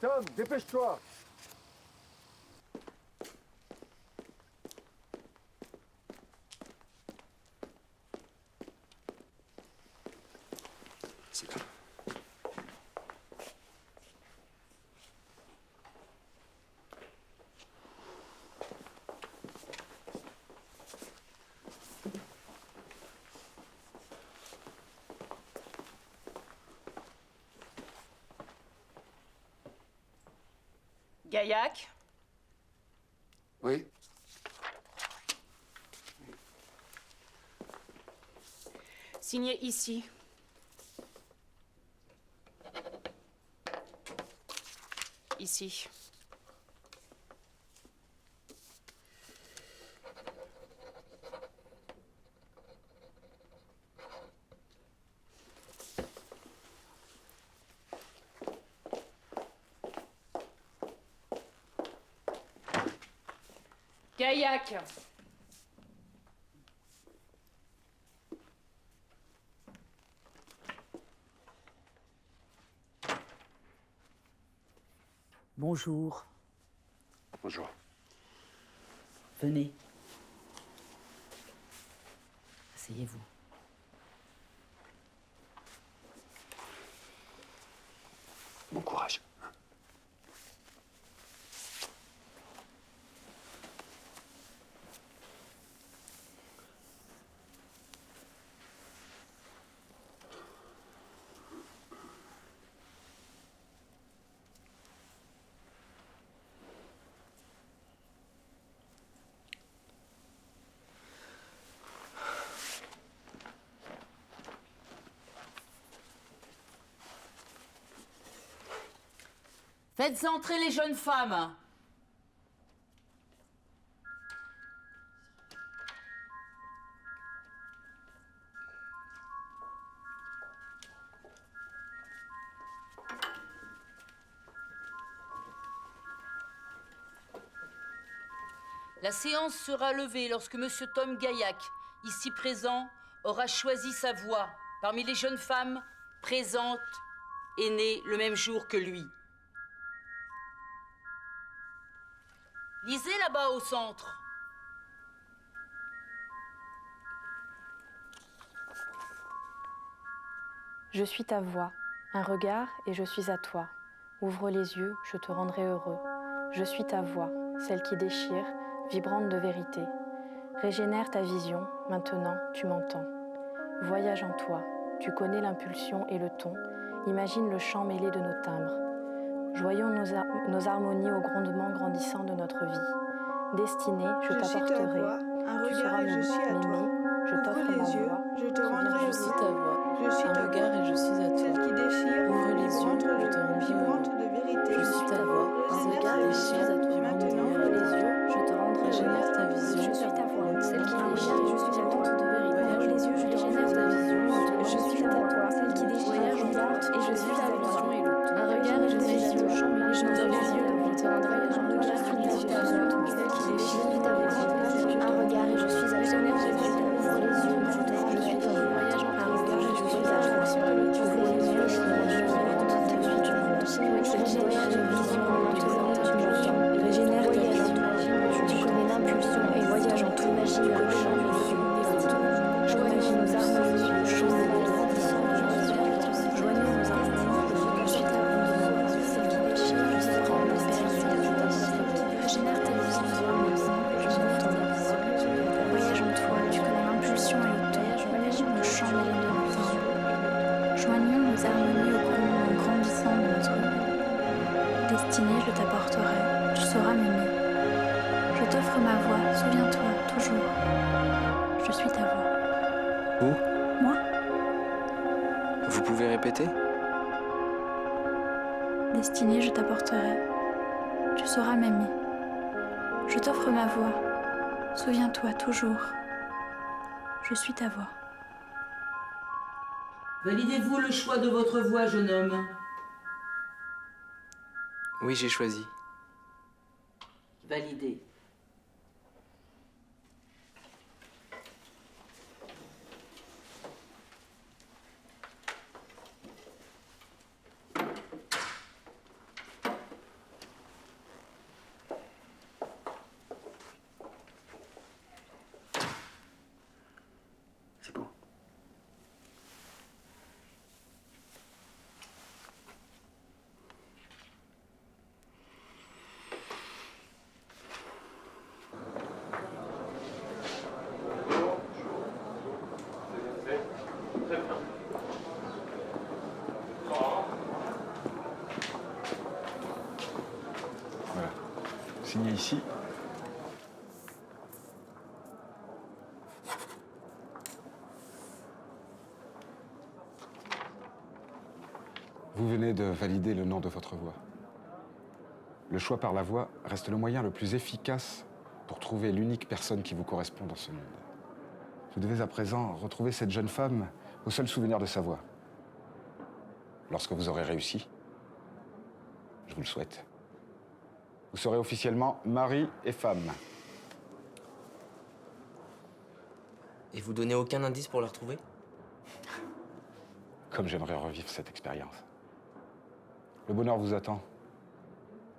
Tom, dépêche-toi. C'est là. Gaillac. Oui. Signé ici. Ici. Gaillac. Bonjour. Bonjour. Venez. Asseyez-vous. Bon courage. Faites entrer les jeunes femmes. La séance sera levée lorsque Monsieur Tom Gaillac, ici présent, aura choisi sa voie parmi les jeunes femmes présentes et nées le même jour que lui. Lisez là-bas au centre. Je suis ta voix, un regard et je suis à toi. Ouvre les yeux, je te rendrai heureux. Je suis ta voix, celle qui déchire, vibrante de vérité. Régénère ta vision, maintenant tu m'entends. Voyage en toi, tu connais l'impulsion et le ton. Imagine le chant mêlé de nos timbres. Joyons nos harmonies au grondement grandissant de notre vie. Destinée, je t'apporterai. Tu seras m'aimer, je t'offre ma voix. Je te rendrai Je suis ta voix, Je suis un ta regard voix, et je suis à celle toi. qui déchire, Ouvre les yeux, je te rendrai vibrante heureux. de vérité. Je suis ta voix, un regard et je suis à toi. Maintenant, Ouvre les yeux, je te rendrai Régénère ta vision. Je suis ta voix, celle qui Un déchire, regard, je suis à toi. Ouvre les yeux, je te rendrai ta vision. Je suis ta voix, celle qui déchire, Voyage en toi, et je suis ta voix. Un regard et je suis à toi. Je t'offre les yeux, je te rendrai heureux. Je suis ta voix, celle qui déchire, ta voix. Un regard et je suis à toi. Ouvre les yeux, je te rendrai voyage en un regard et je suis à toi. Ouvre les yeux, je te rendrai Régénère ta vision, maintenant tu m'entends. Régénère ta vision, tu connais l'impulsion et voyage en toi. Imagine le chant et le joignons nos harmonies, le chant et le joignons nos harmonies, je suis ta voix, celle qui déchire, je suis grande, régénère ta vision, je m'entends. Voyage en toi, tu connais l'impulsion et le ton. Imagine le chant mêlé de nos vies. Joignons nos harmonies au grondement grandissant de notre vie. Destinée, je t'apporterai, tu sauras m'aimer. Je t'offre ma voix, souviens-toi, toujours. Je suis ta voix. Où? Moi, Vous pouvez répéter? destinée, je t'apporterai, tu sauras m'aimer. Je t'offre ma voix, souviens-toi, toujours. Je suis ta voix. Validez-vous le choix de votre voix, jeune homme? Oui, j'ai choisi. Validé. Vous venez de valider le nom de votre voix. Le choix par la voix reste le moyen le plus efficace pour trouver l'unique personne qui vous correspond dans ce monde. Vous devez à présent retrouver cette jeune femme au seul souvenir de sa voix. Lorsque vous aurez réussi, je vous le souhaite, vous serez officiellement mari et femme. Et vous donnez aucun indice pour la retrouver? Comme j'aimerais revivre cette expérience. Le bonheur vous attend.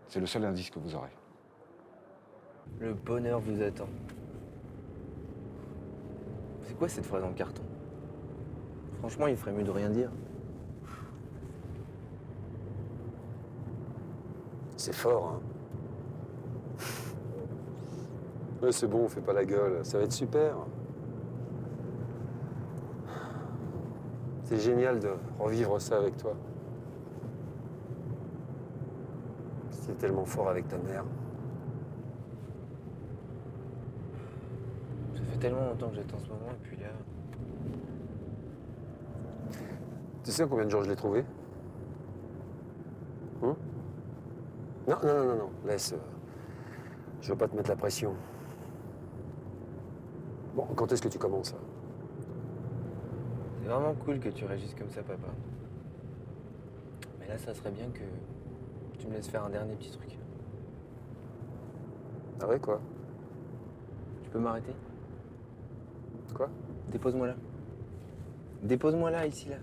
C'est le seul indice que vous aurez. Le bonheur vous attend. C'est quoi cette phrase en carton? Franchement, il ferait mieux de rien dire. C'est fort, hein. Ouais, c'est bon, fais pas la gueule, ça va être super. C'est génial de revivre ça avec toi. C'était tellement fort avec ta mère. Ça fait tellement longtemps que j'attends ce moment, et puis là... Tu sais en combien de jours je l'ai trouvé? Non, non, non, non, non, laisse. Je veux pas te mettre la pression. Bon, quand est-ce que tu commences, hein? C'est vraiment cool que tu réagisses comme ça, papa. Mais là, ça serait bien que tu me laisses faire un dernier petit truc. Ah ouais, quoi? Tu peux m'arrêter? Quoi? Dépose-moi là. Dépose-moi là, ici, là.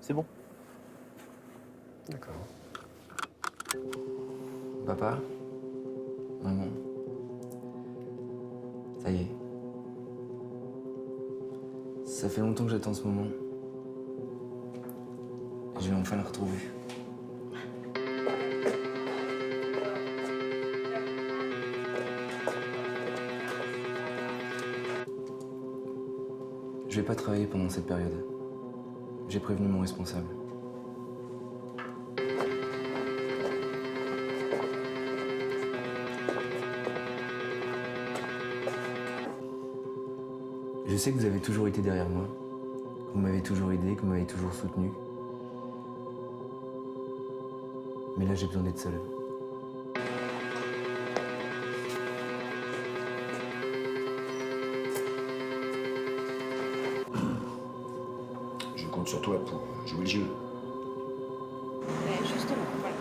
C'est bon. D'accord. Papa, maman, ça y est. Ça fait longtemps que j'attends ce moment. Je vais enfin la retrouver. Je vais pas travailler pendant cette période. J'ai prévenu mon responsable. Je sais que vous avez toujours été derrière moi, que vous m'avez toujours aidé, que vous m'avez toujours soutenu. Mais là, j'ai besoin d'être seul. Je compte sur toi pour jouer le jeu. Mais justement, voilà.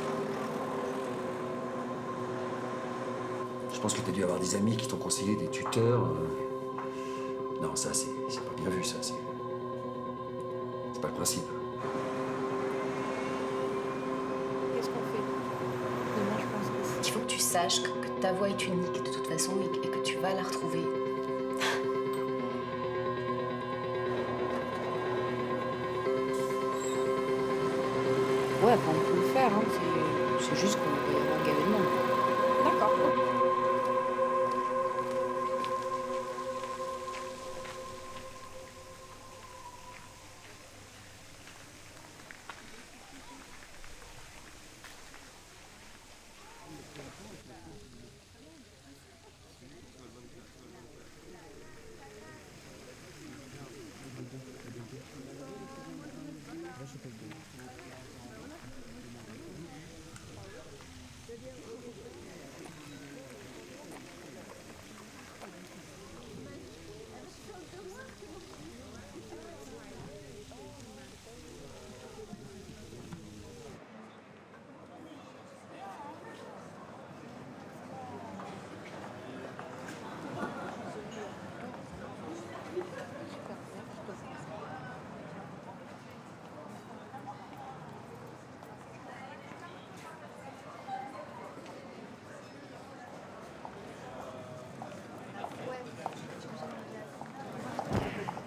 Je pense que tu as dû avoir des amis qui t'ont conseillé, des tuteurs. Non, ça, c'est pas bien vu, ça. C'est pas le principe. Qu'est-ce qu'on fait? Demain, je pense que Il faut que tu saches que ta voix est unique de toute façon et que tu vas la retrouver. Ouais, après, on peut le faire, hein. C'est juste qu'on peut y avoir gavé de monde. D'accord.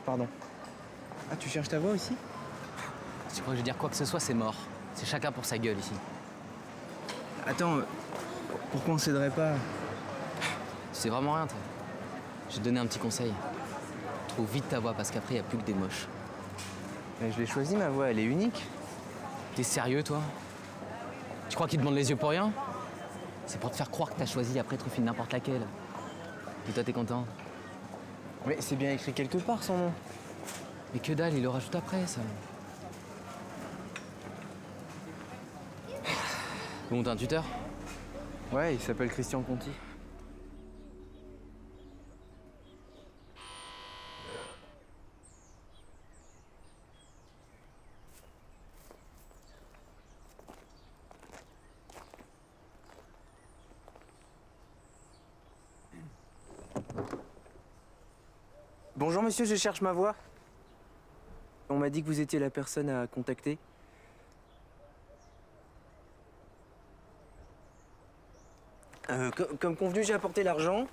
Pardon. Ah, tu cherches ta voix aussi? Si tu crois que je veux dire quoi que ce soit, c'est mort. C'est chacun pour sa gueule ici. Attends, Pourquoi on s'aiderait pas? C'est vraiment rien, toi. Je vais te donner un petit conseil. Trouve vite ta voix, parce qu'après, il n'y a plus que des moches. Mais je l'ai choisie, ma voix, elle est unique. T'es sérieux, toi? Tu crois qu'ils te demandent les yeux pour rien? C'est pour te faire croire que t'as choisi, après, trouve une n'importe laquelle. Et toi, t'es content? Mais c'est bien écrit quelque part, son nom. Mais que dalle, il le rajoute après, ça. Bon, t'as un tuteur? Ouais, il s'appelle Christian Conti. Bonjour monsieur, je cherche ma voix. On m'a dit que vous étiez la personne à contacter. Comme convenu, j'ai apporté l'argent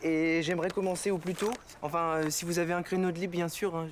et j'aimerais commencer au plus tôt. Enfin, si vous avez un créneau de libre, bien sûr. Hein.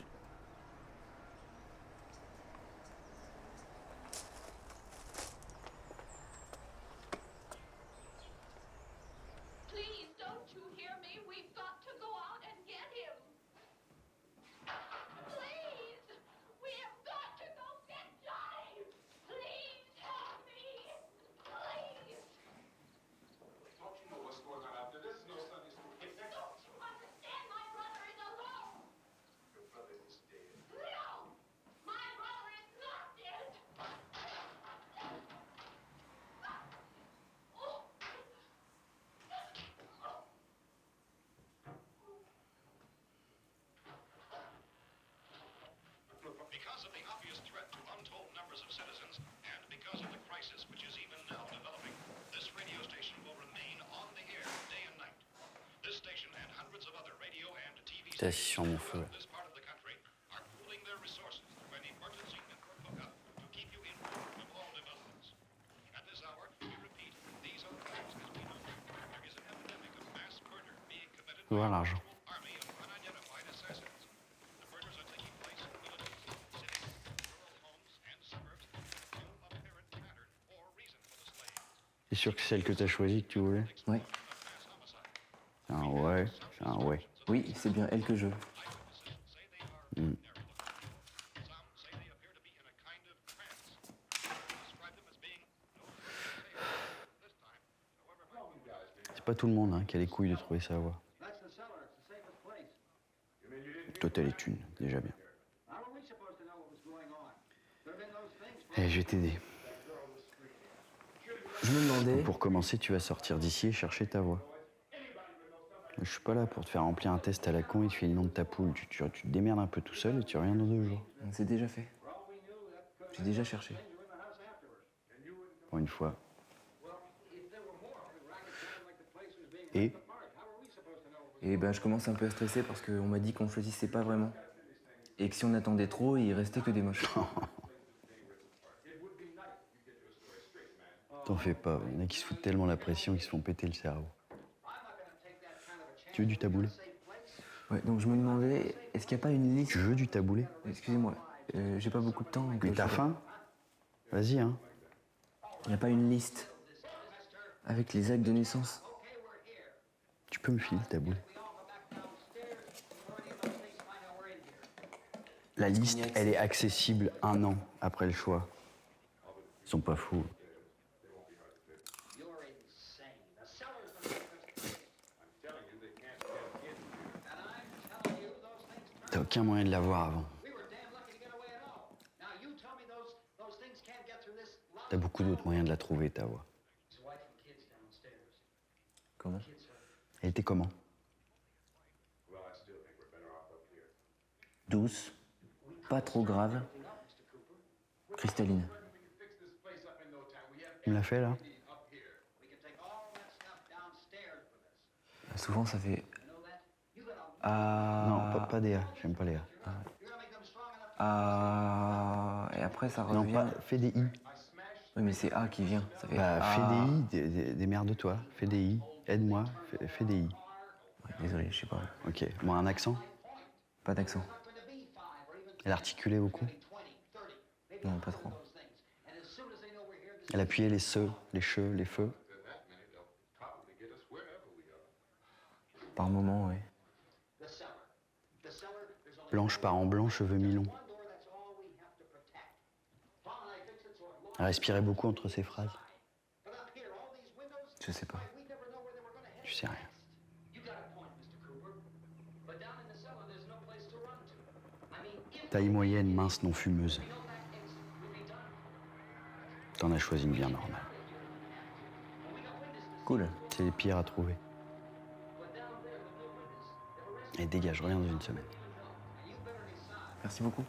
Because of the obvious threat to untold numbers of citizens, and because of the crisis which is even now developing, this radio station will remain on the air day and night. This station and hundreds of other radio and TV stations throughout this part of the country are pooling their resources through an emergency network hookup to keep you informed of all developments. At this hour, we repeat, these are the facts as we know them. There is an epidemic of mass murder being committed by a l'argent. army of unidentified assassins. The murders are taking place in villages, cities, rural homes, and suburbs with no apparent pattern or reason for the slaying. T'es sûr que c'est celle que t'as choisie que tu voulais? Ouais. C'est un ouais, c'est un ouais. Oui, c'est bien elle que je veux. Hmm. C'est pas tout le monde hein, qui a les couilles de trouver sa voie. Toi, t'as les thunes, déjà bien. Eh, je vais t'aider. Je me demandais... Pour commencer, tu vas sortir d'ici et chercher ta voie. Je suis pas là pour te faire remplir un test à la con et te filer le nom de ta poule. Tu te démerdes un peu tout seul et tu reviens dans 2 jours. C'est déjà fait. J'ai déjà cherché. Pour une fois. Et ben, je commence un peu à stresser parce qu'on m'a dit qu'on choisissait pas vraiment. Et que si on attendait trop, il restait que des moches. T'en fais pas, il y en a qui se foutent tellement la pression qu'ils se font péter le cerveau. Tu veux du taboulé? Ouais, donc je me demandais, est-ce qu'il n'y a pas une liste? Tu veux du taboulé? Excusez-moi, j'ai pas beaucoup de temps. Mais t'as faim? Vas-y, hein. Il n'y a pas une liste avec les actes de naissance? Tu peux me filer le taboulé? La liste, elle est accessible 1 an après le choix. Ils sont pas fous. T'as aucun moyen de l'avoir avant. T'as beaucoup d'autres moyens de la trouver, ta voix. Comment? Elle était comment? Douce, pas trop grave, cristalline. Tu me l'as fait, là? Souvent, ça fait... Non, pas des A. J'aime pas les A. Et après, ça Non, revient... pas... Fais des I. Oui, mais c'est A qui vient. Ça fait fais des I, démerde-toi. Fais des I. Aide-moi, fais des I. Ouais, désolé, je sais pas. Ok. Moi, un accent? Pas d'accent. Elle articulait beaucoup? Non, pas trop. Elle appuyait les se, les che, les feux? Par moment, oui. Blanche parent blanc, cheveux mi-longs. Elle respirait beaucoup entre ses phrases. Je sais pas. Tu sais rien. Taille moyenne, mince, non fumeuse. T'en as choisi une bien normale. Cool. C'est les pires à trouver. Et dégage, je reviens dans une semaine. Merci beaucoup.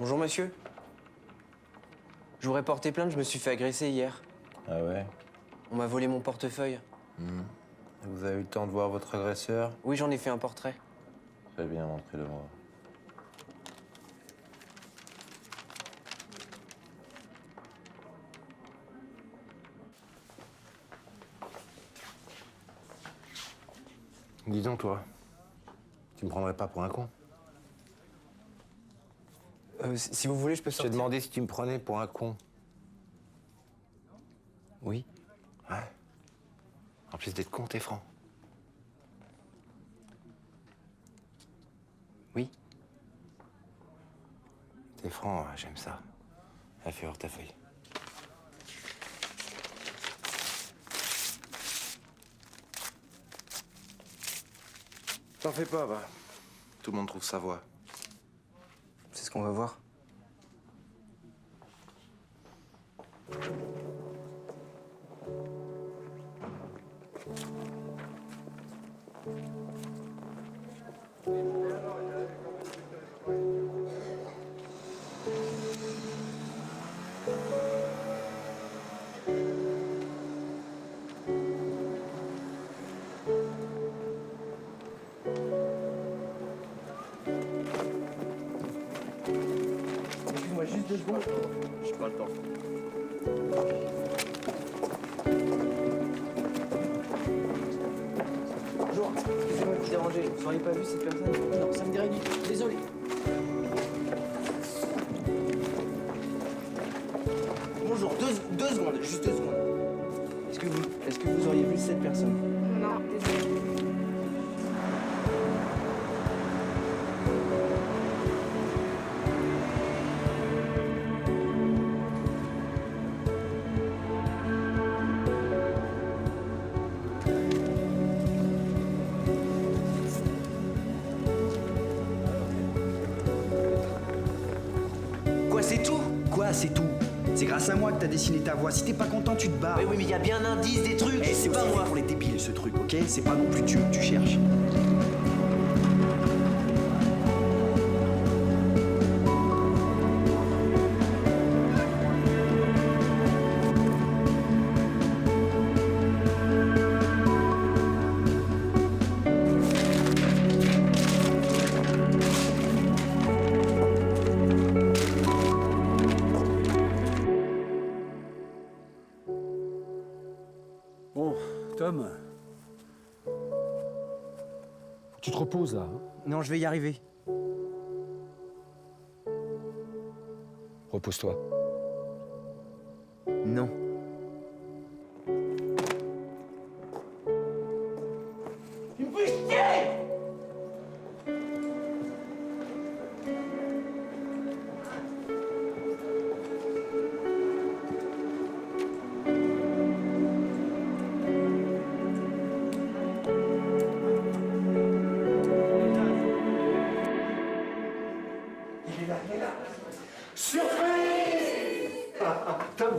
Bonjour monsieur. Je voudrais porter plainte, je me suis fait agresser hier. Ah ouais? On m'a volé mon portefeuille. Vous avez eu le temps de voir votre agresseur? Oui, j'en ai fait un portrait. Très bien, montrez-le-moi. Dis donc, toi, tu me prendrais pas pour un con? Si vous voulez, je peux Je sortir. t'ai demandé si tu me prenais pour un con. Oui. Ouais. En plus d'être con, t'es franc. Oui. T'es franc, j'aime ça. Elle fait hors ta feuille. T'en fais pas, va. Tout le monde trouve sa voie. C'est ce qu'on va voir. Excuse-moi juste 2 secondes. J'ai pas le temps. Bonjour, excusez-moi de vous déranger. Vous n'auriez pas vu cette personne? Non, ça me dirait du tout. Désolé. Bonjour, deux secondes, juste 2 secondes. Est-ce que vous auriez vu cette personne? Non, désolé. Quoi, c'est tout? Quoi, c'est tout? C'est grâce à moi que t'as dessiné ta voix. Si t'es pas content, tu te barres. Mais oui, mais il y a bien un indice, des trucs. Eh, c'est pas aussi moi. fait pour les débiles, ce truc, ok? C'est pas non plus Dieu que tu cherches. Bon, Tom. Faut que tu te reposes là. Hein. Non, je vais y arriver. Repose-toi. Non. Il me fait chier!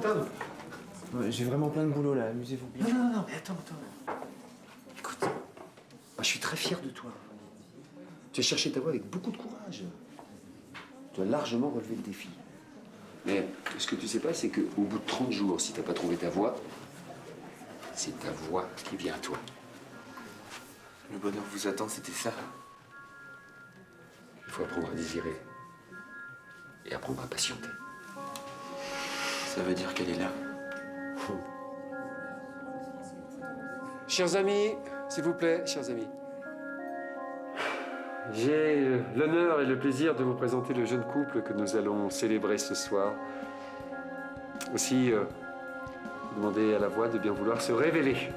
Tom. J'ai vraiment plein de boulot là, amusez-vous bien. Non, mais attends. Écoute, moi, je suis très fier de toi. Tu as cherché ta voie avec beaucoup de courage. Tu as largement relevé le défi. Mais ce que tu sais pas, c'est qu'au bout de 30 jours, si t'as pas trouvé ta voie, c'est ta voix qui vient à toi. Le bonheur vous attend, c'était ça. Il faut apprendre à désirer et apprendre à patienter. Ça veut dire qu'elle est là. Chers amis, s'il vous plaît, chers amis. J'ai l'honneur et le plaisir de vous présenter le jeune couple que nous allons célébrer ce soir. Aussi, demander à la voix de bien vouloir se révéler.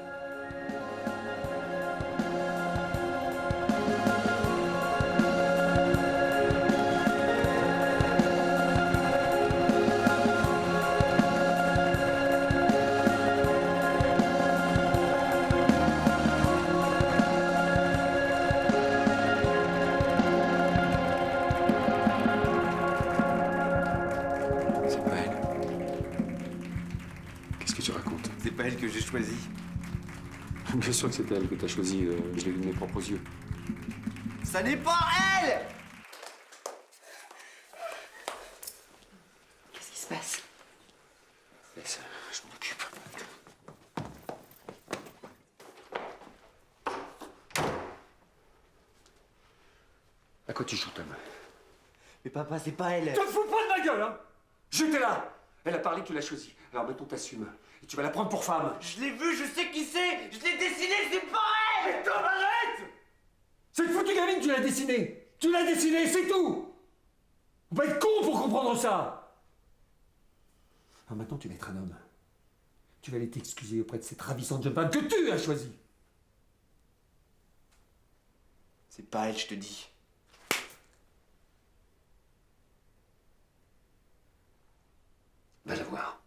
C'est pas elle. Qu'est-ce que tu racontes? C'est pas elle que j'ai choisie. Bien sûr que c'était elle que t'as choisie, je l'ai vu de mes propres yeux. Ça n'est pas elle! Qu'est-ce qui se passe? Laisse, je m'en occupe. À quoi tu joues, Tom? Mais papa, c'est pas elle. Te fous pas de ma gueule, hein! J'étais là! Elle a parlé, tu l'as choisie. Alors maintenant, t'assumes. Et tu vas la prendre pour femme. Je l'ai vue, je sais qui c'est! Je l'ai dessinée, c'est pas elle! Mais Tom, arrête! Cette foutue gamine, tu l'as dessinée! Tu l'as dessinée, c'est tout! Faut pas être con pour comprendre ça! Alors maintenant, tu vas être un homme. Tu vas aller t'excuser auprès de cette ravissante jeune femme que tu as choisie. C'est pas elle, je te dis. Va la voir.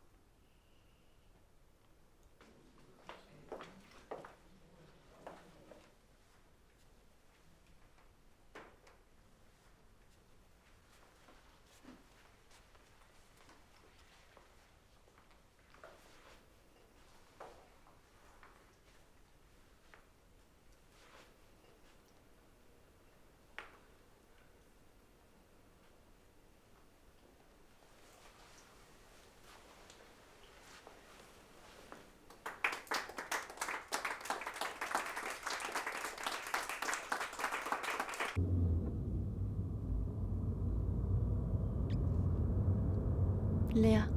Léa.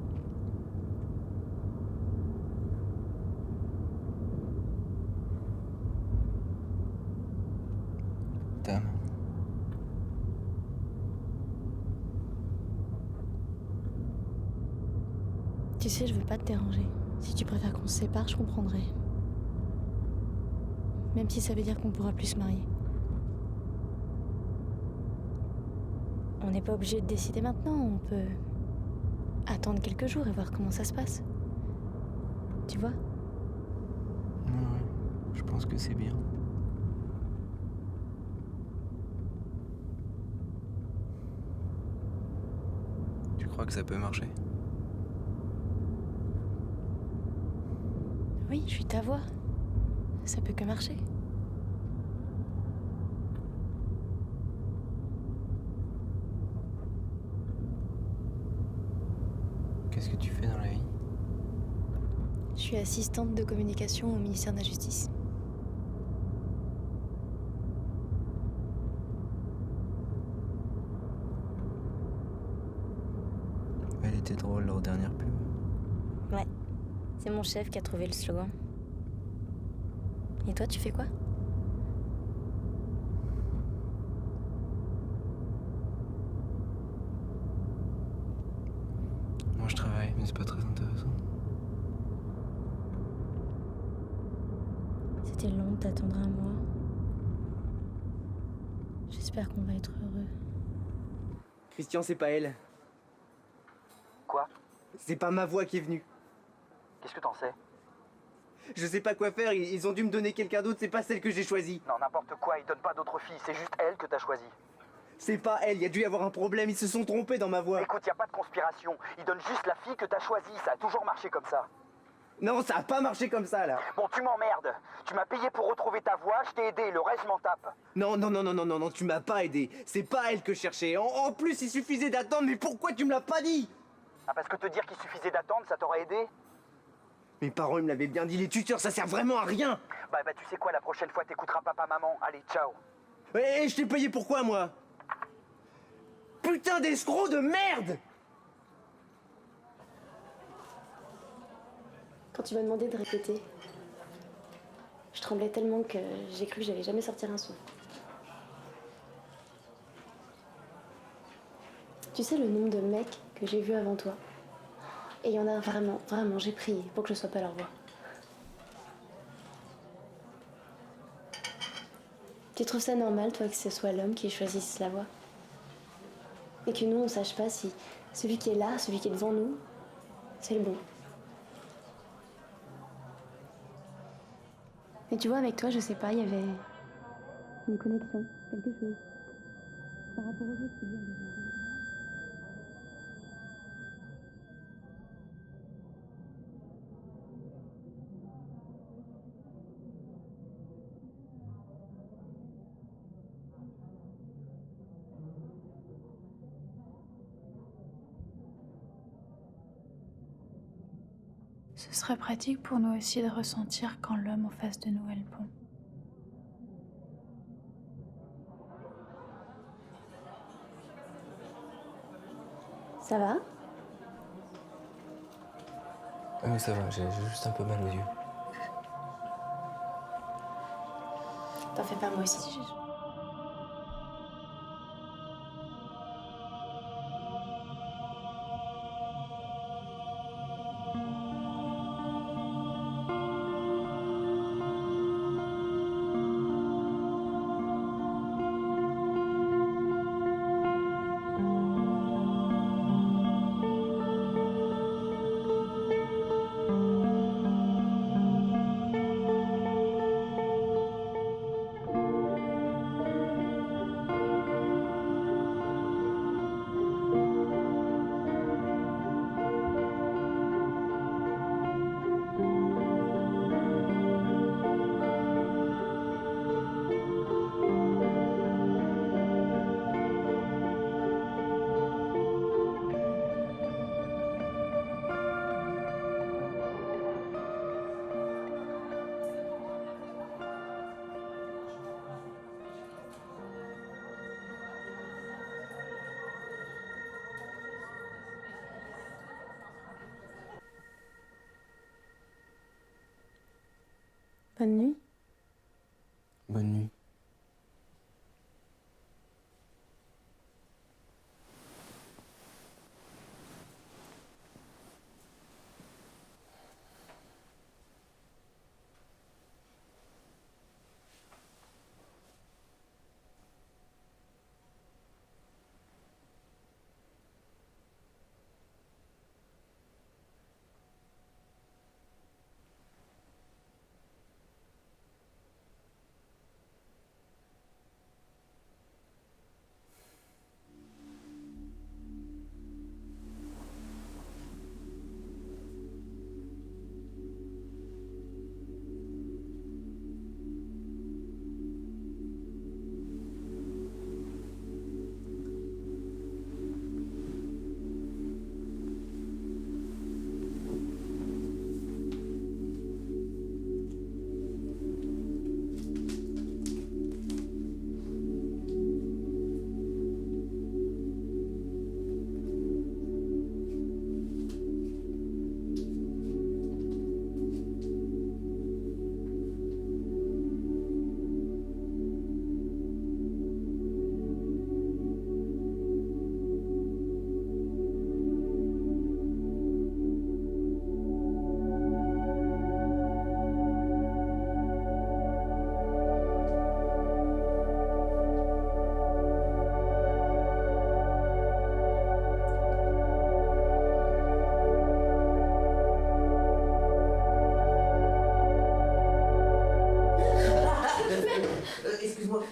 Tom. Tu sais, je veux pas te déranger. Si tu préfères qu'on se sépare, je comprendrai. Même si ça veut dire qu'on pourra plus se marier. On n'est pas obligé de décider maintenant, on peut attendre quelques jours et voir comment ça se passe. Tu vois? Ouais, je pense que c'est bien. Tu crois que ça peut marcher? Oui, je suis ta voix. Ça peut que marcher. Qu'est-ce que tu fais dans la vie? Je suis assistante de communication au ministère de la Justice. Elle était drôle, leur dernière pub. Ouais, c'est mon chef qui a trouvé le slogan. Et toi, tu fais quoi? Moi, je travaille, mais c'est pas très intéressant. C'était long de t'attendre un mois. J'espère qu'on va être heureux. Christian, c'est pas elle. Quoi? C'est pas ma voix qui est venue. Qu'est-ce que t'en sais? Je sais pas quoi faire, ils ont dû me donner quelqu'un d'autre, c'est pas celle que j'ai choisie. Non, n'importe quoi, ils donnent pas d'autres filles, c'est juste elle que t'as choisie. C'est pas elle, il y a dû y avoir un problème, ils se sont trompés dans ma voix. Écoute, y a pas de conspiration, ils donnent juste la fille que t'as choisie, ça a toujours marché comme ça. Non, ça a pas marché comme ça, là. Bon, tu m'emmerdes. Tu m'as payé pour retrouver ta voix, je t'ai aidé, le reste, je m'en tape. Non, tu m'as pas aidé. C'est pas elle que je cherchais. En plus, il suffisait d'attendre, mais pourquoi tu me l'as pas dit? Ah, parce que te dire qu'il suffisait d'attendre, ça t'aurait aidé? Mes parents, ils me l'avaient bien dit, les tuteurs, ça sert vraiment à rien. Bah, tu sais quoi, la prochaine fois, t'écouteras papa, maman. Allez, ciao. Et je t'ai payé pourquoi, moi? Putain d'escroc de merde! Quand tu m'as demandé de répéter, je tremblais tellement que j'ai cru que j'allais jamais sortir un son. Tu sais le nombre de mecs que j'ai vus avant toi? Et il y en a vraiment, j'ai prié pour que je sois pas leur voix. Tu trouves ça normal, toi, que ce soit l'homme qui choisisse la voix? Et que nous, on sache pas si celui qui est là, celui qui est devant nous, c'est le bon. Mais tu vois, avec toi, je sais pas, il y avait une connexion, quelque chose. Par rapport aux autres, c'est bien de voir. Ce serait pratique pour nous aussi de ressentir quand l'homme en face de nous est le bon. Ça va? Oui, ça va, j'ai juste un peu mal aux yeux. T'en fais pas, moi aussi. Bonne nuit. Bonne nuit.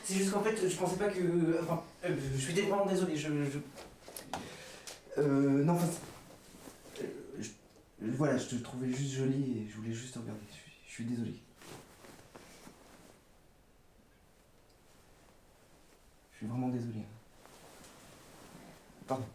C'est juste qu'en fait, je pensais pas que... Enfin, je suis vraiment désolé, non, enfin... Voilà, je te trouvais juste jolie et je voulais juste te regarder. Je suis désolé. Je suis vraiment désolé. Pardon.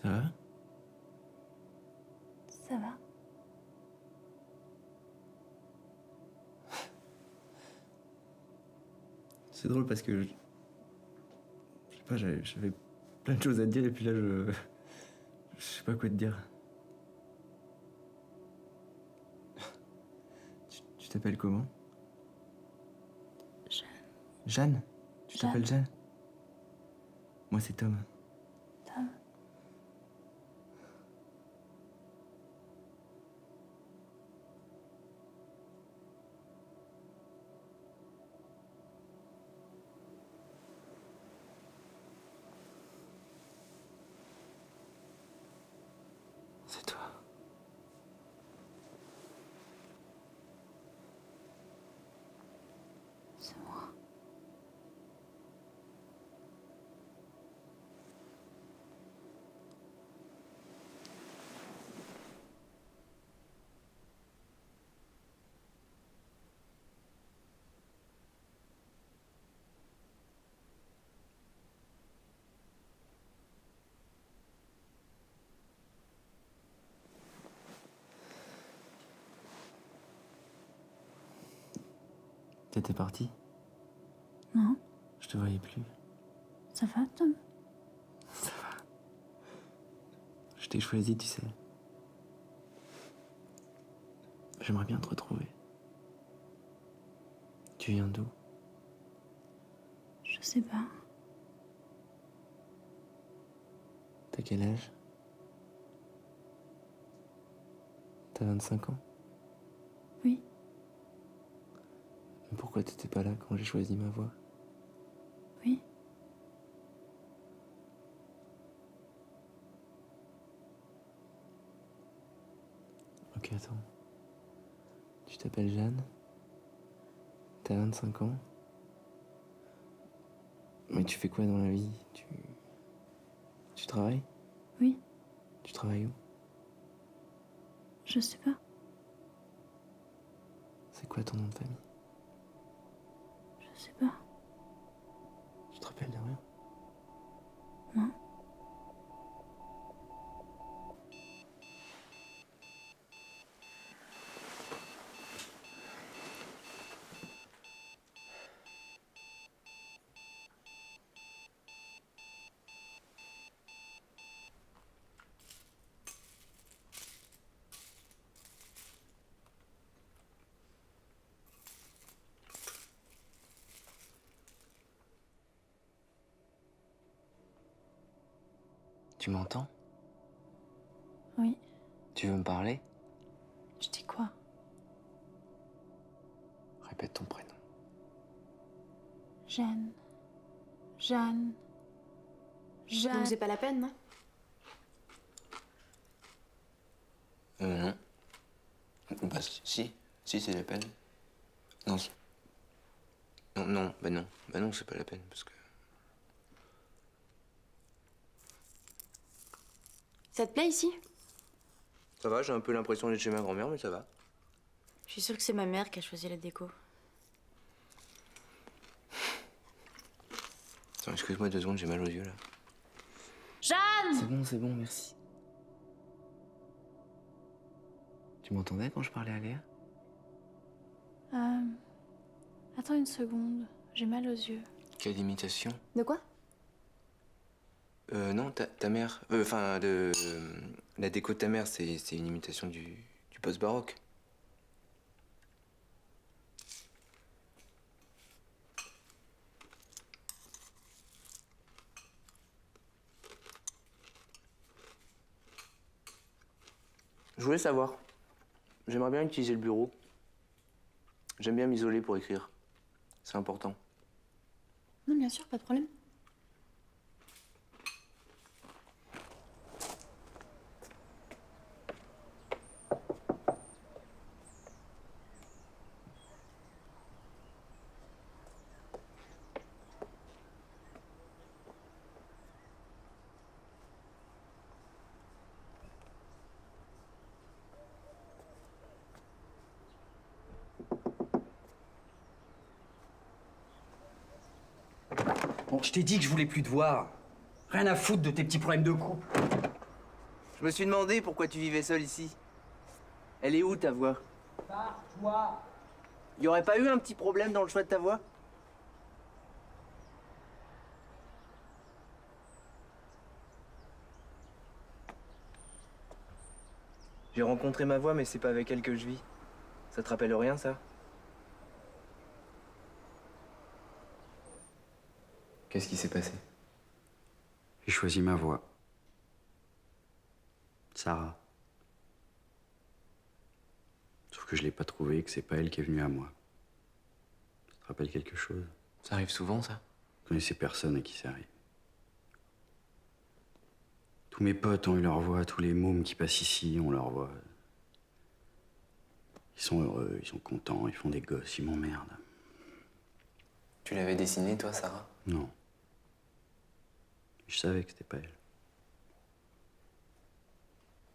Ça va? Ça va. C'est drôle parce que... Je sais pas, j'avais plein de choses à te dire et puis là, je sais pas quoi te dire. Tu t'appelles comment? Jeanne. Jeanne? Tu t'appelles Jeanne? Moi, c'est Tom. Tom. C'est toi. C'est moi. T'étais parti? Non, Je te voyais plus. ça va, Tom? Ça va. Je t'ai choisi, tu sais. J'aimerais bien te retrouver. Tu viens d'où? Je sais pas. T'as quel âge? T'as 25 ans? Oui. Mais pourquoi t'étais pas là quand j'ai choisi ma voie? Oui. Ok, attends. Tu t'appelles Jeanne? T'as 25 ans? Mais tu fais quoi dans la vie? Tu travailles? Oui. Tu travailles où? Je sais pas. C'est quoi ton nom de famille? Je sais pas. Tu te rappelles de rien? Non. Tu m'entends? Oui. Tu veux me parler? Je dis quoi? Répète ton prénom. Jeanne. Jeanne. Jeanne. Donc c'est pas la peine, non? Non. Bah si, c'est la peine. Non. Non, bah non, c'est pas la peine parce que... Ça te plaît ici? Ça va, j'ai un peu l'impression d'être chez ma grand-mère, mais ça va. Je suis sûre que c'est ma mère qui a choisi la déco. Attends, excuse-moi 2 secondes, j'ai mal aux yeux là. Jeanne! C'est bon, merci. Tu m'entendais quand je parlais à Léa? Attends une seconde, j'ai mal aux yeux. Quelle imitation? De quoi? Non, ta mère... la déco de ta mère, c'est une imitation du post-baroque. Je voulais savoir. J'aimerais bien utiliser le bureau. J'aime bien m'isoler pour écrire. C'est important. Non, bien sûr, pas de problème. Bon, je t'ai dit que je voulais plus te voir. Rien à foutre de tes petits problèmes de couple. Je me suis demandé pourquoi tu vivais seul ici. Elle est où, ta voix? Pars-toi. Y aurait pas eu un petit problème dans le choix de ta voix? J'ai rencontré ma voix, mais c'est pas avec elle que je vis. Ça te rappelle rien, ça? Qu'est-ce qui s'est passé? J'ai choisi ma voie. Sarah. Sauf que je l'ai pas trouvée et que c'est pas elle qui est venue à moi. Ça te rappelle quelque chose? Ça arrive souvent, ça? Je connaissais personne à qui ça arrive. Tous mes potes ont eu leur voix, tous les mômes qui passent ici ont leur voix. Ils sont heureux, ils sont contents, ils font des gosses, ils m'emmerdent. Tu l'avais dessinée, toi, Sarah? Non. Je savais que c'était pas elle.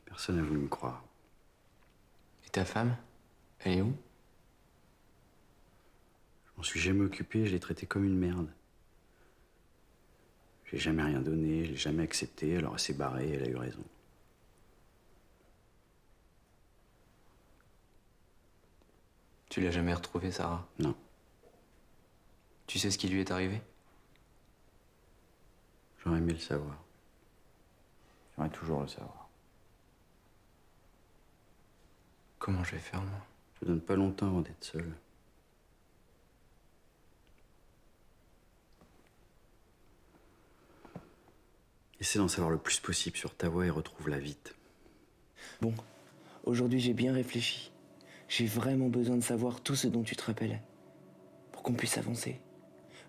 Personne n'a voulu me croire. Et ta femme? Elle est où? Je m'en suis jamais occupé, je l'ai traitée comme une merde. J'ai jamais rien donné, je l'ai jamais accepté, alors elle s'est barrée, elle a eu raison. Tu l'as jamais retrouvée, Sarah? Non. Tu sais ce qui lui est arrivé? J'aurais aimé le savoir. J'aimerais toujours le savoir. Comment je vais faire, moi? Je donne pas longtemps avant d'être seul. Essaie d'en savoir le plus possible sur ta voix et retrouve-la vite. Bon, aujourd'hui j'ai bien réfléchi. J'ai vraiment besoin de savoir tout ce dont tu te rappelles. Pour qu'on puisse avancer.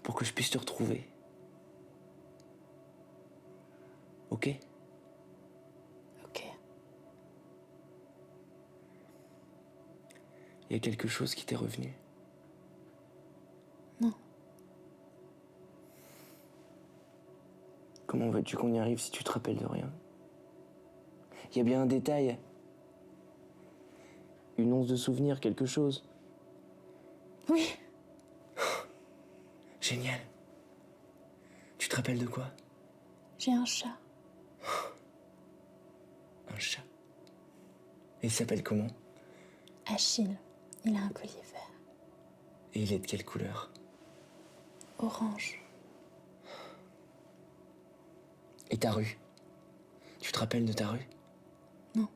Pour que je puisse te retrouver. Ok? Ok. Il y a quelque chose qui t'est revenu? Non. Comment veux-tu qu'on y arrive si tu te rappelles de rien? Il y a bien un détail. Une once de souvenir, quelque chose. Oui. Génial. Tu te rappelles de quoi? J'ai un chat. Un chat. Et il s'appelle comment? Achille. Il a un collier vert. Et il est de quelle couleur? Orange. Et ta rue? Tu te rappelles de ta rue? Non.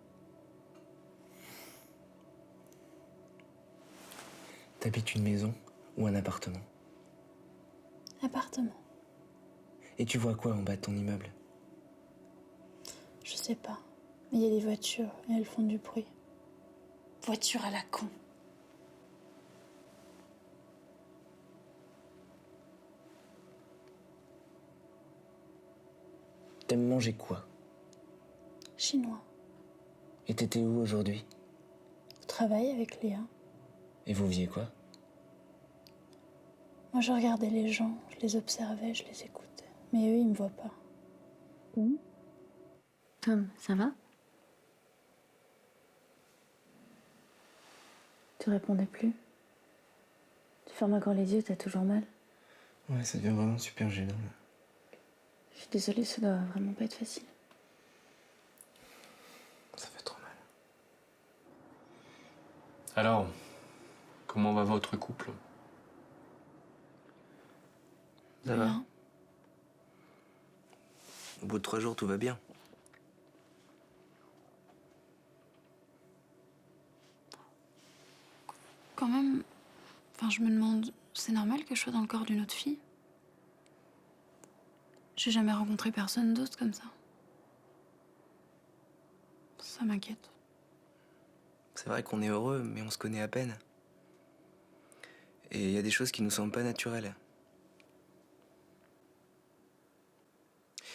T'habites une maison ou un appartement? Appartement. Et tu vois quoi en bas de ton immeuble? Je sais pas. Il y a des voitures et elles font du bruit. Voiture à la con. T'aimes manger quoi? Chinois. Et t'étais où aujourd'hui? Au travail avec Léa. Et vous faisiez quoi? Moi, je regardais les gens, je les observais, je les écoutais. Mais eux, ils me voient pas. Tom, ça va? Tu répondais plus? Tu fermes encore les yeux, t'as toujours mal? Ouais, ça devient vraiment super gênant, là. Je suis désolée, ça doit vraiment pas être facile. Ça fait trop mal. Alors, comment va votre couple? Ça va? Au bout de 3 jours, tout va bien. Quand même, enfin, je me demande, c'est normal que je sois dans le corps d'une autre fille? J'ai jamais rencontré personne d'autre comme ça. Ça m'inquiète. C'est vrai qu'on est heureux, mais on se connaît à peine. Et il y a des choses qui nous semblent pas naturelles.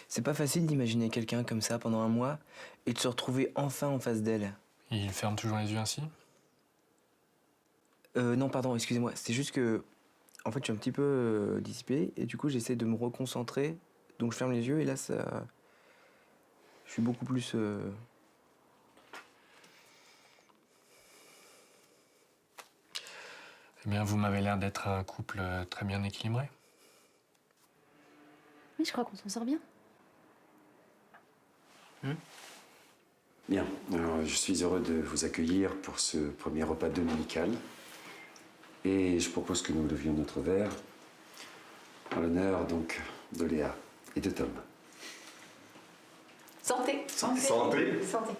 C'est pas facile d'imaginer quelqu'un comme ça pendant un mois et de se retrouver enfin en face d'elle. Il ferme toujours les yeux ainsi? Non, pardon, excusez-moi. C'est juste que, en fait, je suis un petit peu dissipé et du coup, j'essaie de me reconcentrer. Donc, je ferme les yeux et là, ça... Je suis beaucoup plus... Eh bien, vous m'avez l'air d'être un couple très bien équilibré. Oui, je crois qu'on s'en sort bien. Bien, alors je suis heureux de vous accueillir pour ce premier repas dominical. Et je propose que nous levions notre verre en l'honneur donc de Léa et de Tom. Santé. Santé. Santé. Santé.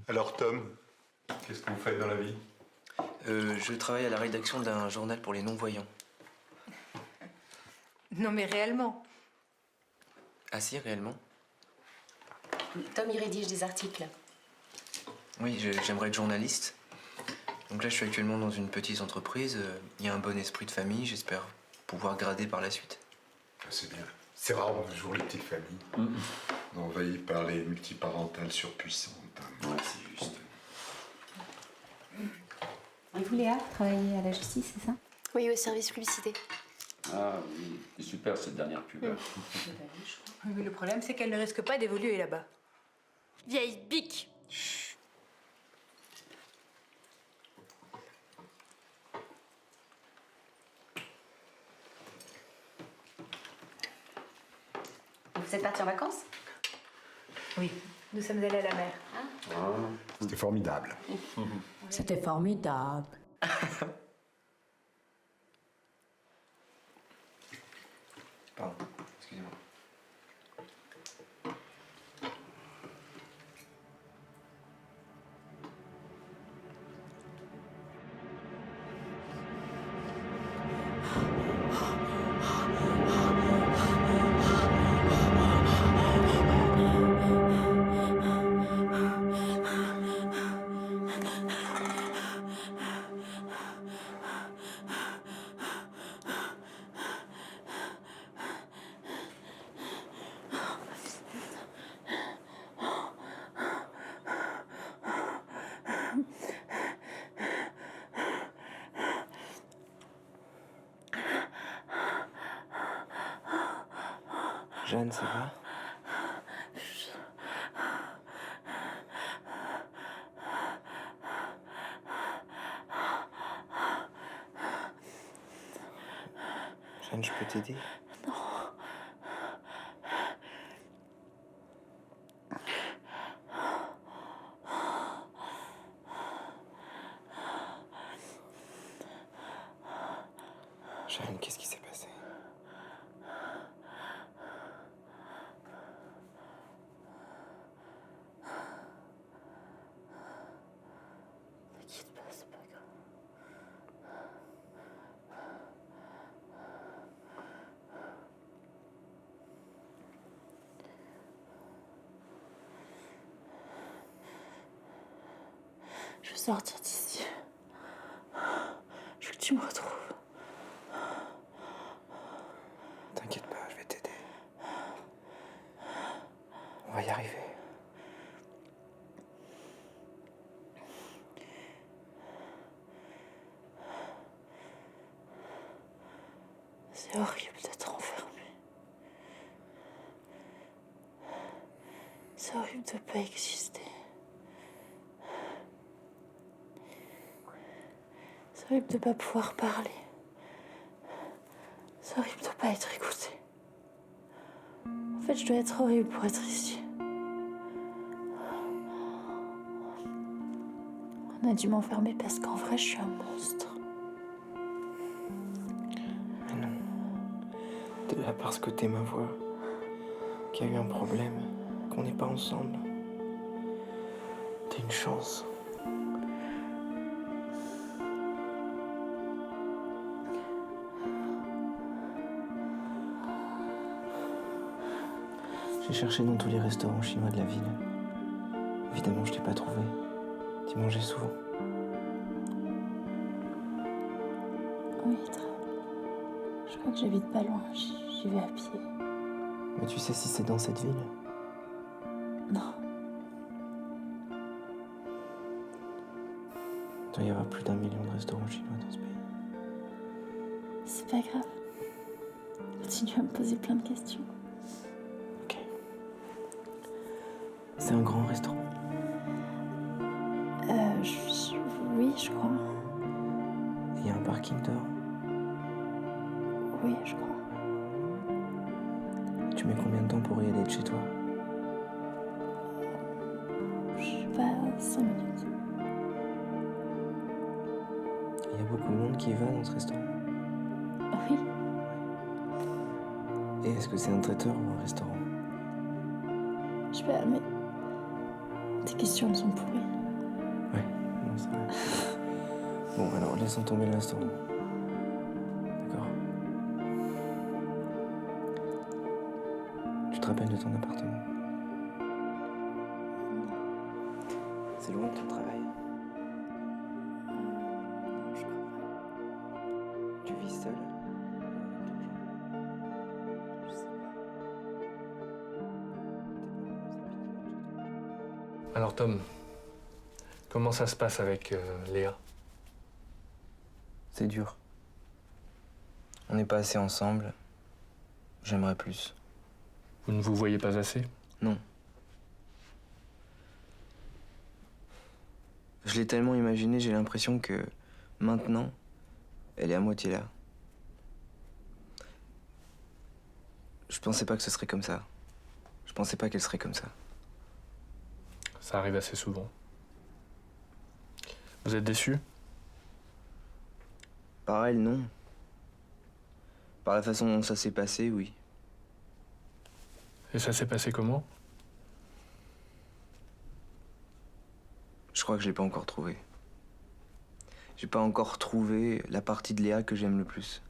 Alors Tom, qu'est-ce que vous faites dans la vie? Je travaille à la rédaction d'un journal pour les non-voyants. Non mais réellement. Ah si, réellement? Tom, il rédige des articles. Oui, j'aimerais être journaliste. Donc là, je suis actuellement dans une petite entreprise. Il y a un bon esprit de famille. J'espère pouvoir grader par la suite. C'est bien. C'est rare de jour les petites familles. Envahies par les multiparentales surpuissantes. Ouais, c'est juste. Et vous, Léa, vous travaillez à la justice, c'est ça? Oui, au service publicité. Ah oui, c'est super cette dernière pub. Mais le problème, c'est qu'elle ne risque pas d'évoluer là-bas. Vieille bique. Vous êtes partis en vacances? Oui, nous sommes allés à la mer. C'était formidable. C'était formidable. Pardon, excusez-moi. Jeanne, ça va? Jeanne, je peux t'aider? Non. Jeanne, qu'est-ce qui s'est passé? T'inquiète pas, c'est pas grave. Je veux sortir d'ici. Je veux que tu me retrouves. T'inquiète pas, je vais t'aider. On va y arriver. C'est horrible d'être enfermé. C'est horrible de pas exister. C'est horrible de pas pouvoir parler. C'est horrible de pas être écoutée. En fait, je dois être horrible pour être ici. On a dû m'enfermer parce qu'en vrai, je suis un monstre. Mais non. T'es là parce que t'es ma voix. Qu'il y a eu un problème. Qu'on n'est pas ensemble. T'es une chance. J'ai cherché dans tous les restaurants chinois de la ville. Évidemment, je t'ai pas trouvé. Tu mangeais souvent. Oui, très. Je crois que j'habite pas loin. J'y vais à pied. Mais tu sais si c'est dans cette ville? Non. Il doit y avoir plus d'1 million de restaurants chinois dans ce pays. C'est pas grave. Continue à me poser plein de questions. C'est un grand restaurant. Oui, je crois. Il y a un parking dehors. Oui, je crois. Tu mets combien de temps pour y aller de chez toi? Je sais pas, 5 minutes. Il y a beaucoup de monde qui y va dans ce restaurant. Oui. Et est-ce que c'est un traiteur ou un restaurant? Je sais pas, mais tes questions elles sont pourries. Ouais, non, c'est vrai. Bon, alors laissons tomber le restaurant. D'accord? Tu te rappelles de ton appartement? C'est loin de ton travail. Je crois pas. Tu vis seule? Je sais pas. Alors Tom, comment ça se passe avec Léa? C'est dur. On n'est pas assez ensemble. J'aimerais plus. Vous ne vous voyez pas assez? Non. Je l'ai tellement imaginé, j'ai l'impression que maintenant, elle est à moitié là. Je pensais pas que ce serait comme ça. Je pensais pas qu'elle serait comme ça. Ça arrive assez souvent. Vous êtes déçu? Par elle, non. Par la façon dont ça s'est passé, oui. Et ça s'est passé comment? Je crois que je l'ai pas encore trouvé. J'ai pas encore trouvé la partie de Léa que j'aime le plus.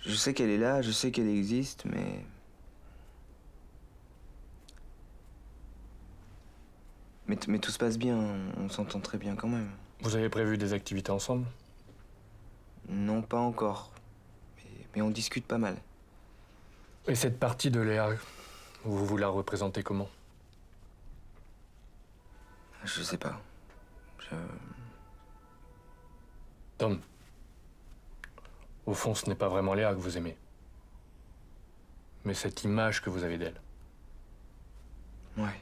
Je sais qu'elle est là, je sais qu'elle existe, mais... Mais tout se passe bien, on s'entend très bien quand même. Vous avez prévu des activités ensemble? Non, pas encore. Mais on discute pas mal. Et cette partie de Léa, vous la représentez comment? Je sais pas. Tom, au fond, ce n'est pas vraiment Léa que vous aimez. Mais cette image que vous avez d'elle. Ouais.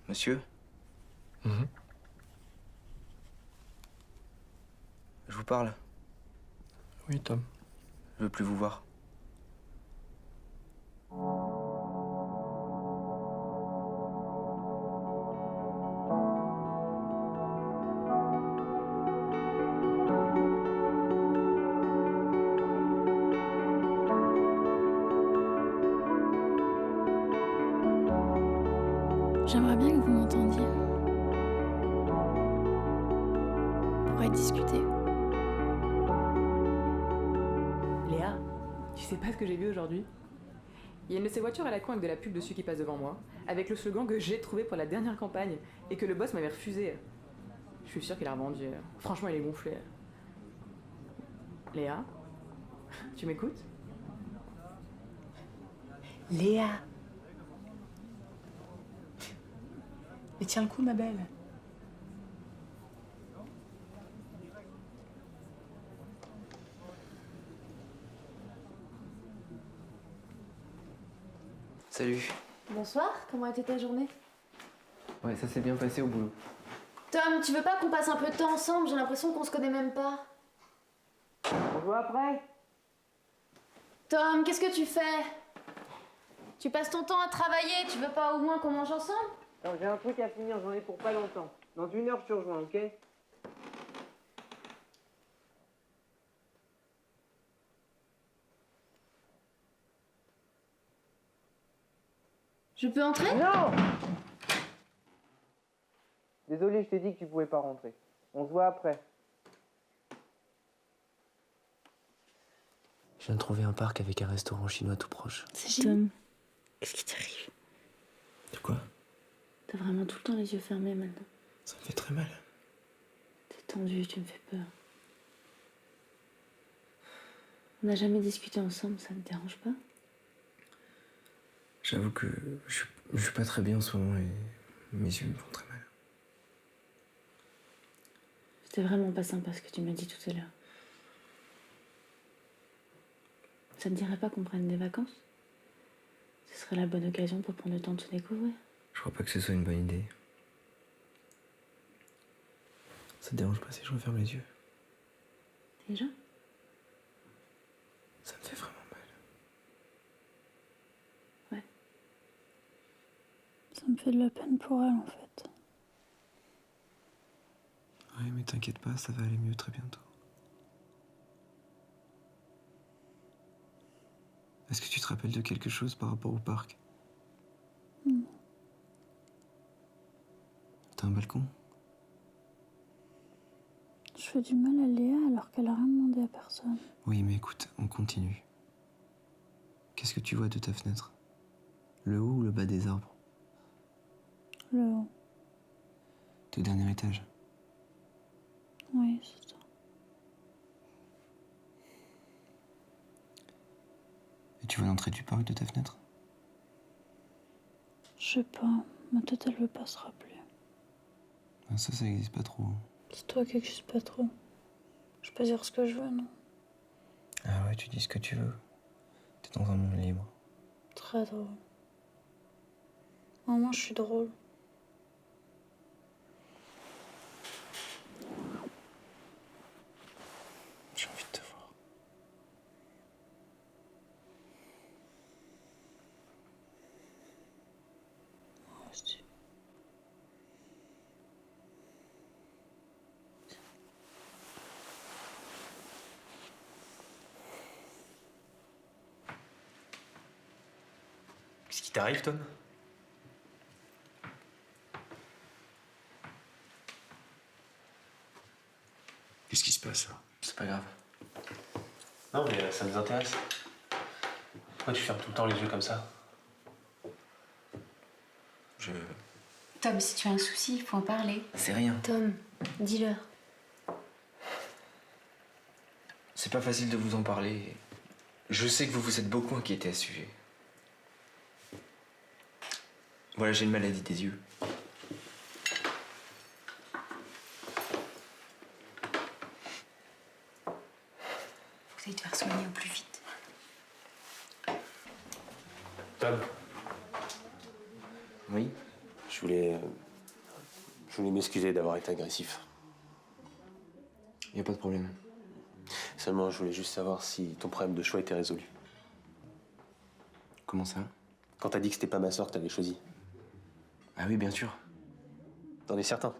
Monsieur? Je vous parle? Oui, Tom. Je veux plus vous voir. J'aimerais bien que vous m'entendiez. On pourrait discuter. Léa, tu sais pas ce que j'ai vu aujourd'hui? Il y a une de ces voitures à la con avec de la pub dessus qui passe devant moi, avec le slogan que j'ai trouvé pour la dernière campagne et que le boss m'avait refusé. Je suis sûre qu'il a revendu. Franchement, il est gonflé. Léa, tu m'écoutes? Léa. Mais tiens le coup, ma belle. Salut. Bonsoir, comment était ta journée? Ouais, ça s'est bien passé au boulot. Tom, tu veux pas qu'on passe un peu de temps ensemble? J'ai l'impression qu'on se connaît même pas. On voit après. Tom, qu'est-ce que tu fais? Tu passes ton temps à travailler, tu veux pas au moins qu'on mange ensemble? Alors j'ai un truc à finir, j'en ai pour pas longtemps. Dans 1 heure, je te rejoins, ok? Je peux entrer? Non! Désolé, je t'ai dit que tu pouvais pas rentrer. On se voit après. Je viens de trouver un parc avec un restaurant chinois tout proche. C'est Tom, qu'est-ce qui t'arrive? De quoi? T'as vraiment tout le temps les yeux fermés maintenant. Ça me fait très mal. T'es tendu, tu me fais peur. On n'a jamais discuté ensemble, ça te dérange pas? J'avoue que je suis pas très bien en ce moment et mes yeux me font très mal. C'était vraiment pas sympa ce que tu m'as dit tout à l'heure. Ça te dirait pas qu'on prenne des vacances? Ce serait la bonne occasion pour prendre le temps de se découvrir. Je crois pas que ce soit une bonne idée. Ça te dérange pas si je referme les yeux? Déjà? Ça me fait vraiment mal. Ça me fait de la peine pour elle, en fait. Ouais, mais t'inquiète pas, ça va aller mieux très bientôt. Est-ce que tu te rappelles de quelque chose par rapport au parc? Non. T'as un balcon? Je fais du mal à Léa alors qu'elle a rien demandé à personne. Oui, mais écoute, on continue. Qu'est-ce que tu vois de ta fenêtre? Le haut ou le bas des arbres? Le haut. T'es au dernier étage. Oui, c'est ça. Et tu vois l'entrée du parc de ta fenêtre? Je sais pas. Ma tête, elle veut pas se rappeler. Ah, ça existe pas trop. C'est toi qui existe pas trop. Je peux dire ce que je veux, non? Ah ouais, tu dis ce que tu veux. T'es dans un monde libre. Très drôle. Moi, je suis drôle. J'ai envie de te voir. Moi aussi. Qu'est-ce qui t'arrive, Tom? Qu'est-ce qui se passe là? C'est pas grave. Non, mais ça nous intéresse. Pourquoi tu fermes tout le temps les yeux comme ça? Tom, si tu as un souci, il faut en parler. C'est rien. Tom, dis-leur. C'est pas facile de vous en parler. Je sais que vous vous êtes beaucoup inquiété à ce sujet. Voilà, j'ai une maladie des yeux. Vous allez te faire soigner au plus vite. Tom. Oui? Je voulais m'excuser d'avoir été agressif. Y a pas de problème. Seulement, je voulais juste savoir si ton problème de choix était résolu. Comment ça? Quand t'as dit que c'était pas ma sœur que t'avais choisie. Ah oui, bien sûr. T'en es certain?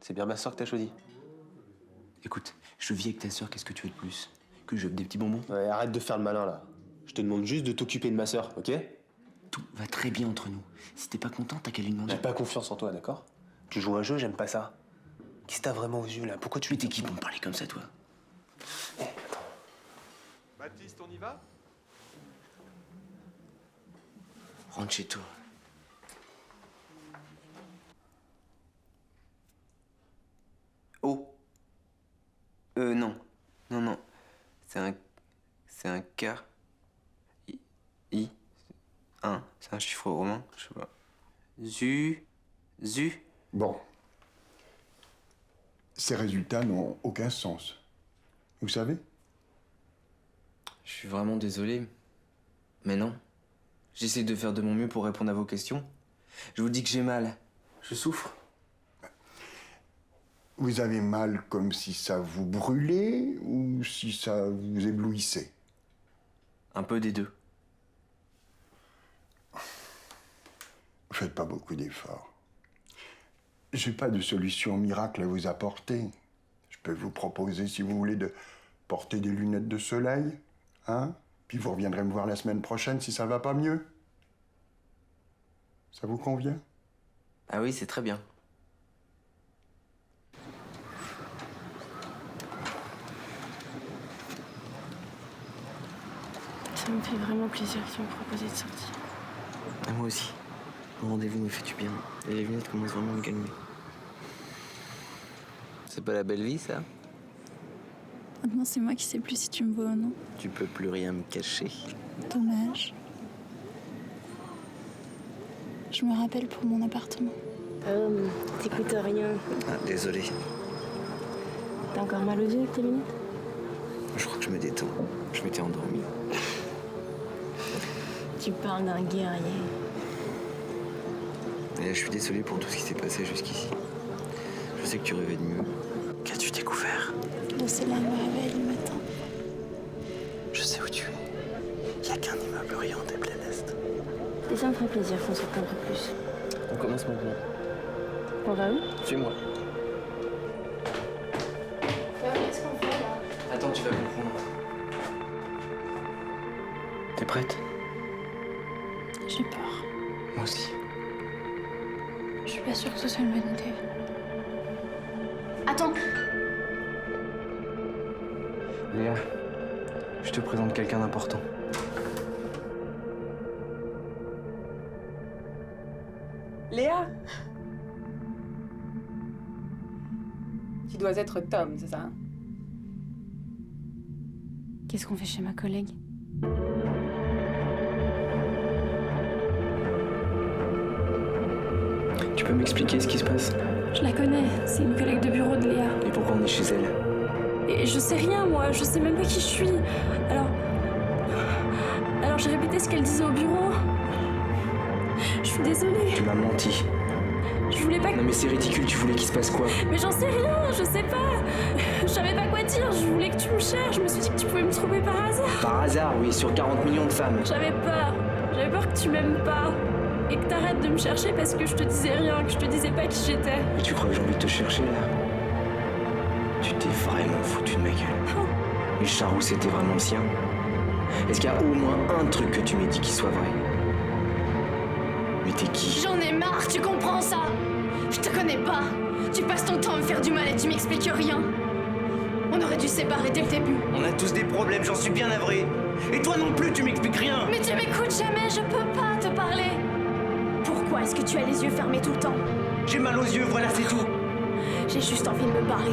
C'est bien ma sœur que t'as choisie? Écoute, je vis avec ta sœur, qu'est-ce que tu veux de plus? Que je veux des petits bonbons? Ouais, arrête de faire le malin, là. Je te demande juste de t'occuper de ma sœur, ok? Tout va très bien entre nous. Si t'es pas content, t'as qu'à lui demander. J'ai pas confiance en toi, d'accord? Tu joues un jeu, j'aime pas ça. Qu'est-ce que t'as vraiment aux yeux, là? Pourquoi tu... Mais t'es qui pour me parler comme ça, toi? Baptiste, on y va? Rentre chez toi. Oh. Non. Non. C'est un K. I. 1. C'est un chiffre romain, je sais pas. Zu. Bon. Ces résultats n'ont aucun sens. Vous savez? Je suis vraiment désolé. Mais non. J'essaie de faire de mon mieux pour répondre à vos questions. Je vous dis que j'ai mal. Je souffre. Vous avez mal comme si ça vous brûlait ou si ça vous éblouissait? Un peu des deux. Vous faites pas beaucoup d'efforts. J'ai pas de solution miracle à vous apporter. Je peux vous proposer, si vous voulez, de porter des lunettes de soleil, hein? Puis vous reviendrez me voir la semaine prochaine si ça va pas mieux. Ça vous convient? Ah oui, c'est très bien. Ça me fait vraiment plaisir que tu me proposes de sortir. Ah, moi aussi. Un rendez-vous me fait du bien. Et les lunettes commencent vraiment à me calmer. C'est pas la belle vie, ça? Maintenant, c'est moi qui sais plus si tu me vois ou non. Tu peux plus rien me cacher. Dommage. Je me rappelle pour mon appartement. T'écoutes rien. Ah, désolé. T'as encore mal aux yeux avec tes lunettes? Je crois que je me détends. Je m'étais endormi. Tu parles d'un guerrier. Et je suis désolé pour tout ce qui s'est passé jusqu'ici. Je sais que tu rêvais de mieux. Qu'as-tu découvert? Le soleil me réveille le matin. Je sais où tu es. Y a qu'un immeuble riant des plein est. Et ça me ferait plaisir qu'on sorte un peu plus. On commence maintenant. On va où? Suis-moi. Qu'est-ce qu'on fait là? Attends, tu vas comprendre. T'es prête? J'ai peur. Moi aussi. Je suis pas sûre que ce soit une bonne idée. Attends. Léa, je te présente quelqu'un d'important. Léa? Tu dois être Tom, c'est ça? Qu'est-ce qu'on fait chez ma collègue? Tu peux m'expliquer ce qui se passe? Je la connais, c'est une collègue de bureau de Léa. Et pourquoi on est chez elle? Et je sais rien, moi, je sais même pas qui je suis. Alors j'ai répété ce qu'elle disait au bureau. Je suis désolée. Tu m'as menti. Je voulais pas que... Non mais c'est ridicule, tu voulais qu'il se passe quoi? Mais j'en sais rien, je sais pas. Je savais pas quoi dire, je voulais que tu me cherches. Je me suis dit que tu pouvais me trouver par hasard. Par hasard, oui, sur 40 millions de femmes. J'avais peur que tu m'aimes pas. Et que t'arrêtes de me chercher parce que je te disais rien, que je te disais pas qui j'étais. Mais tu crois que j'ai envie de te chercher là? Tu t'es vraiment foutu de ma gueule. Et le charou, c'était vraiment le sien? Est-ce qu'il y a au moins un truc que tu m'aies dit qui soit vrai? Mais t'es qui? J'en ai marre, tu comprends ça? Je te connais pas. Tu passes ton temps à me faire du mal et tu m'expliques rien. On aurait dû se séparer dès le début. On a tous des problèmes, j'en suis bien navré. Et toi non plus, tu m'expliques rien. Mais tu m'écoutes jamais, je peux pas te parler. Pourquoi est-ce que tu as les yeux fermés tout le temps? J'ai mal aux yeux, voilà, c'est tout. J'ai juste envie de me barrer.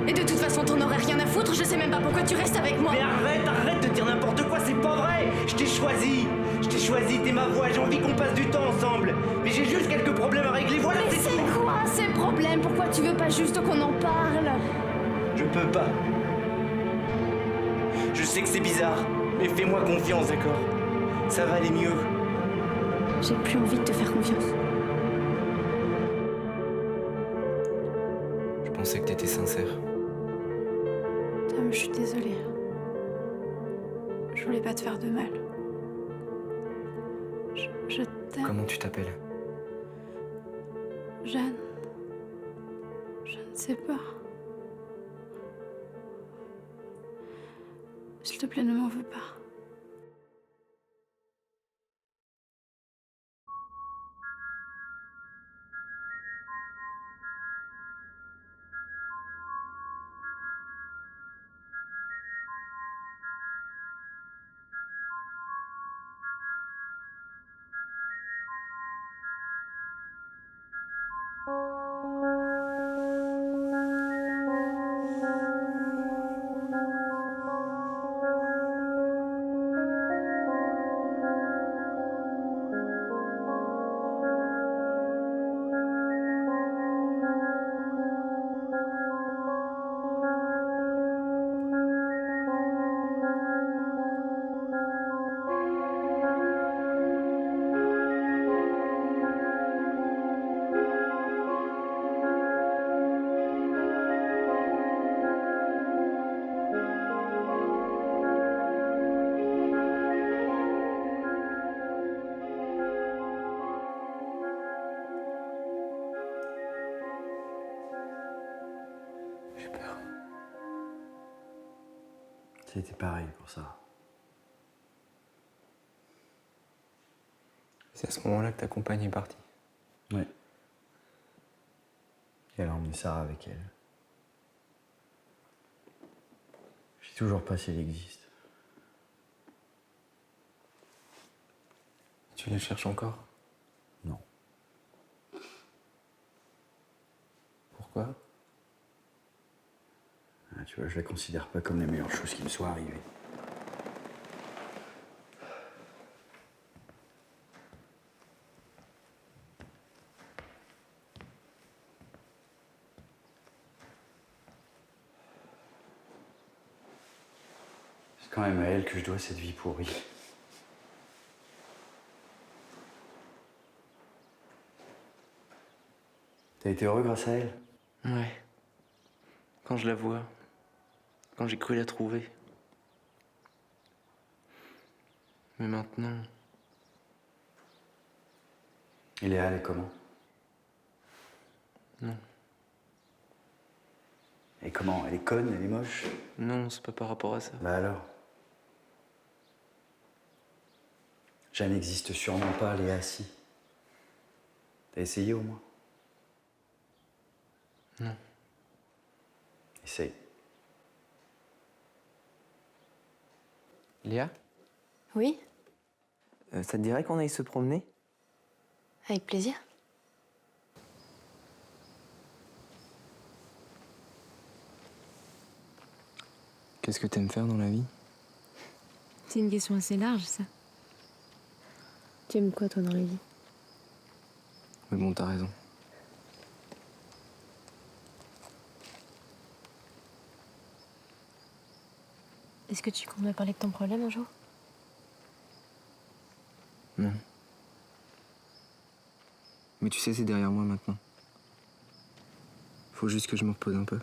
Et de toute façon, t'en aurais rien à foutre, je sais même pas pourquoi tu restes avec moi. Mais arrête de dire n'importe quoi, c'est pas vrai. Je t'ai choisi, t'es ma voix, j'ai envie qu'on passe du temps ensemble. Mais j'ai juste quelques problèmes à régler, voilà, Mais c'est tout. c'est quoi ces problèmes? Pourquoi tu veux pas juste qu'on en parle? Je peux pas. Je sais que c'est bizarre, mais fais-moi confiance, d'accord? Ça va aller mieux. J'ai plus envie de te faire confiance. Je pensais que t'étais sincère. Tom, je suis désolée. Je voulais pas te faire de mal. Je t'aime. Comment tu t'appelles? Jeanne. Je ne sais pas. S'il te plaît, ne m'en veux pas. C'était pareil pour ça. C'est à ce moment-là que ta compagne est partie. Ouais. Et elle a emmené Sarah avec elle. Je sais toujours pas si elle existe. Tu la cherches encore? Non. Pourquoi? Ah, tu vois, je la considère pas comme les meilleures choses qui me soient arrivées. C'est quand même à elle que je dois cette vie pourrie. T'as été heureux grâce à elle? Ouais. Quand je la vois, quand j'ai cru la trouver. Mais maintenant... Et Léa, elle est comment? Non. Elle est comment? Elle est conne? Elle est moche? Non, c'est pas par rapport à ça. Bah alors? Jeanne n'existe sûrement pas, Léa, si. T'as essayé au moins? Non. Essaye. Léa, Oui, ça te dirait qu'on aille se promener? avec plaisir. Qu'est-ce que t'aimes faire dans la vie? C'est une question assez large, ça. Tu aimes quoi, toi, dans la vie? Mais bon, t'as raison. Est-ce que tu comptes me parler de ton problème un jour? Non. Mais tu sais, c'est derrière moi maintenant. Faut juste que je me repose un peu.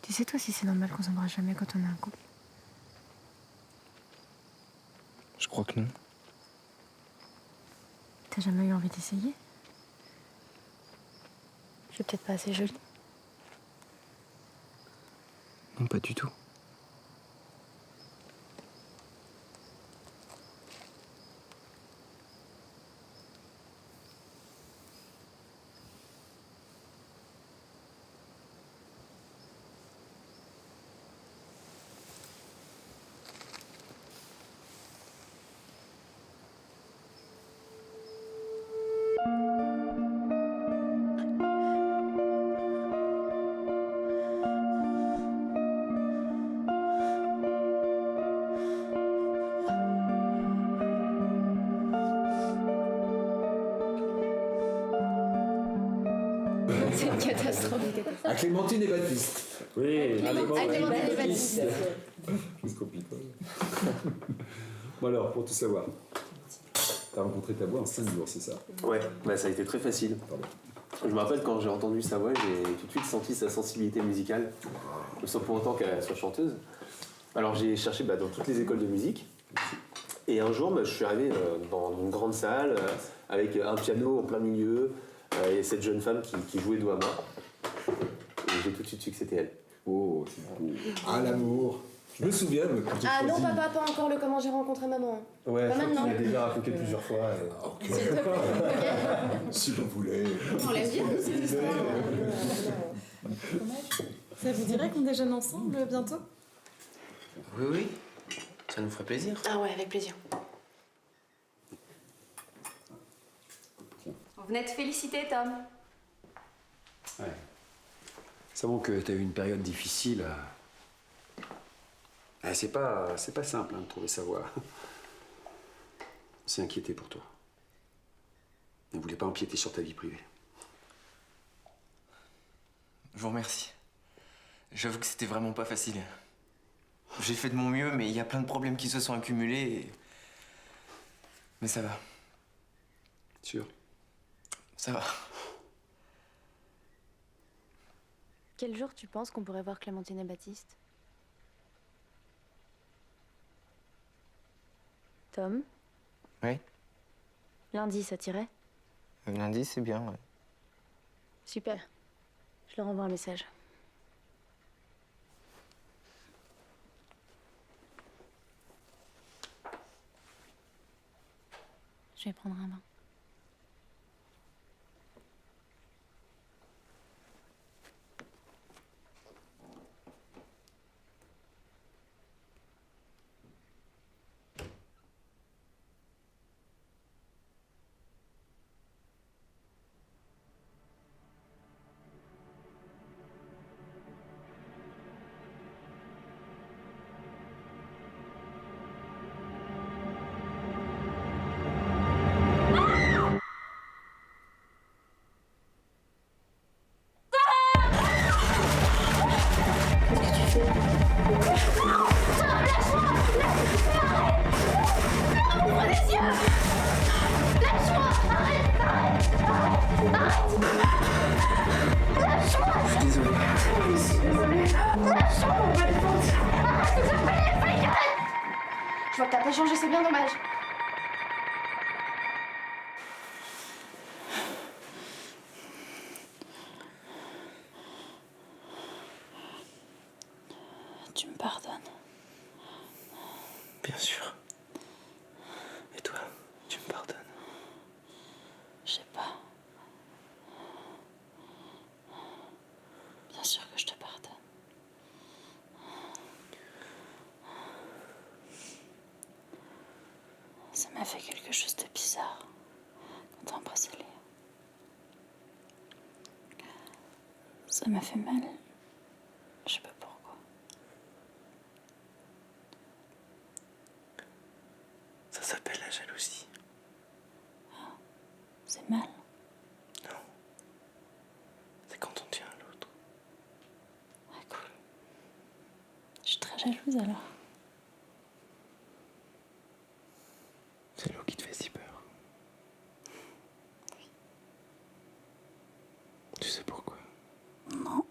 Tu sais, toi, si c'est normal qu'on s'embrasse jamais quand on est un couple? Je crois que non. T'as jamais eu envie d'essayer? Je suis peut-être pas assez jolie. Non, pas du tout. C'est une catastrophe. À Clémentine et Baptiste. Oui, À Clémentine et Baptiste. Je se complique pas. Bon alors, pour tout savoir, t'as rencontré ta voix en 5 jours, c'est ça? Ouais, bah ça a été très facile. Je me rappelle quand j'ai entendu sa voix, j'ai tout de suite senti sa sensibilité musicale, sans pour autant qu'elle soit chanteuse. Alors j'ai cherché dans toutes les écoles de musique, et un jour je suis arrivé dans une grande salle avec un piano en plein milieu, et cette jeune femme qui jouait dos à main, et j'ai tout de suite su que c'était elle. Oh, c'est beau. Ah, l'amour. Je me souviens, mais quand j'ai Ah non, choisi- papa, pas encore le comment j'ai rencontré maman. Ouais, Pas je crois que maintenant. tu l'as déjà raconté plusieurs fois. S'il te plaît. Si vous voulez. On l'aime bien, cette histoire. Ça vous dirait qu'on déjeune ensemble bientôt? Oui, oui. Ça nous ferait plaisir. Ah ouais, avec plaisir. Vous venez de féliciter, Tom. Ouais. Ça montre que t'as eu une période difficile. C'est pas simple de trouver sa voie. On s'est inquiété pour toi. On ne voulait pas empiéter sur ta vie privée. Je vous remercie. J'avoue que c'était vraiment pas facile. J'ai fait de mon mieux, mais il y a plein de problèmes qui se sont accumulés. Mais ça va. Sûr? Ça va. Quel jour tu penses qu'on pourrait voir Clémentine et Baptiste? Tom? Ouais? Lundi, ça t'irait? Lundi, c'est bien, ouais. Super. Je leur envoie un message. Je vais prendre un bain. Je vois que t'as pas changé, c'est bien dommage. Tu me pardonnes? Bien sûr. Et toi, tu me pardonnes? Je sais pas. Bien sûr que je te pardonne. Ça m'a fait quelque chose de bizarre quand t'as embrassé Léa. Ça m'a fait mal. Je sais pas pourquoi. Ça s'appelle la jalousie. C'est mal. Non. C'est quand on tient à l'autre. Ouais, cool. Je suis très jalouse alors. C'est l'eau qui te fait si peur. Tu sais pourquoi? Non.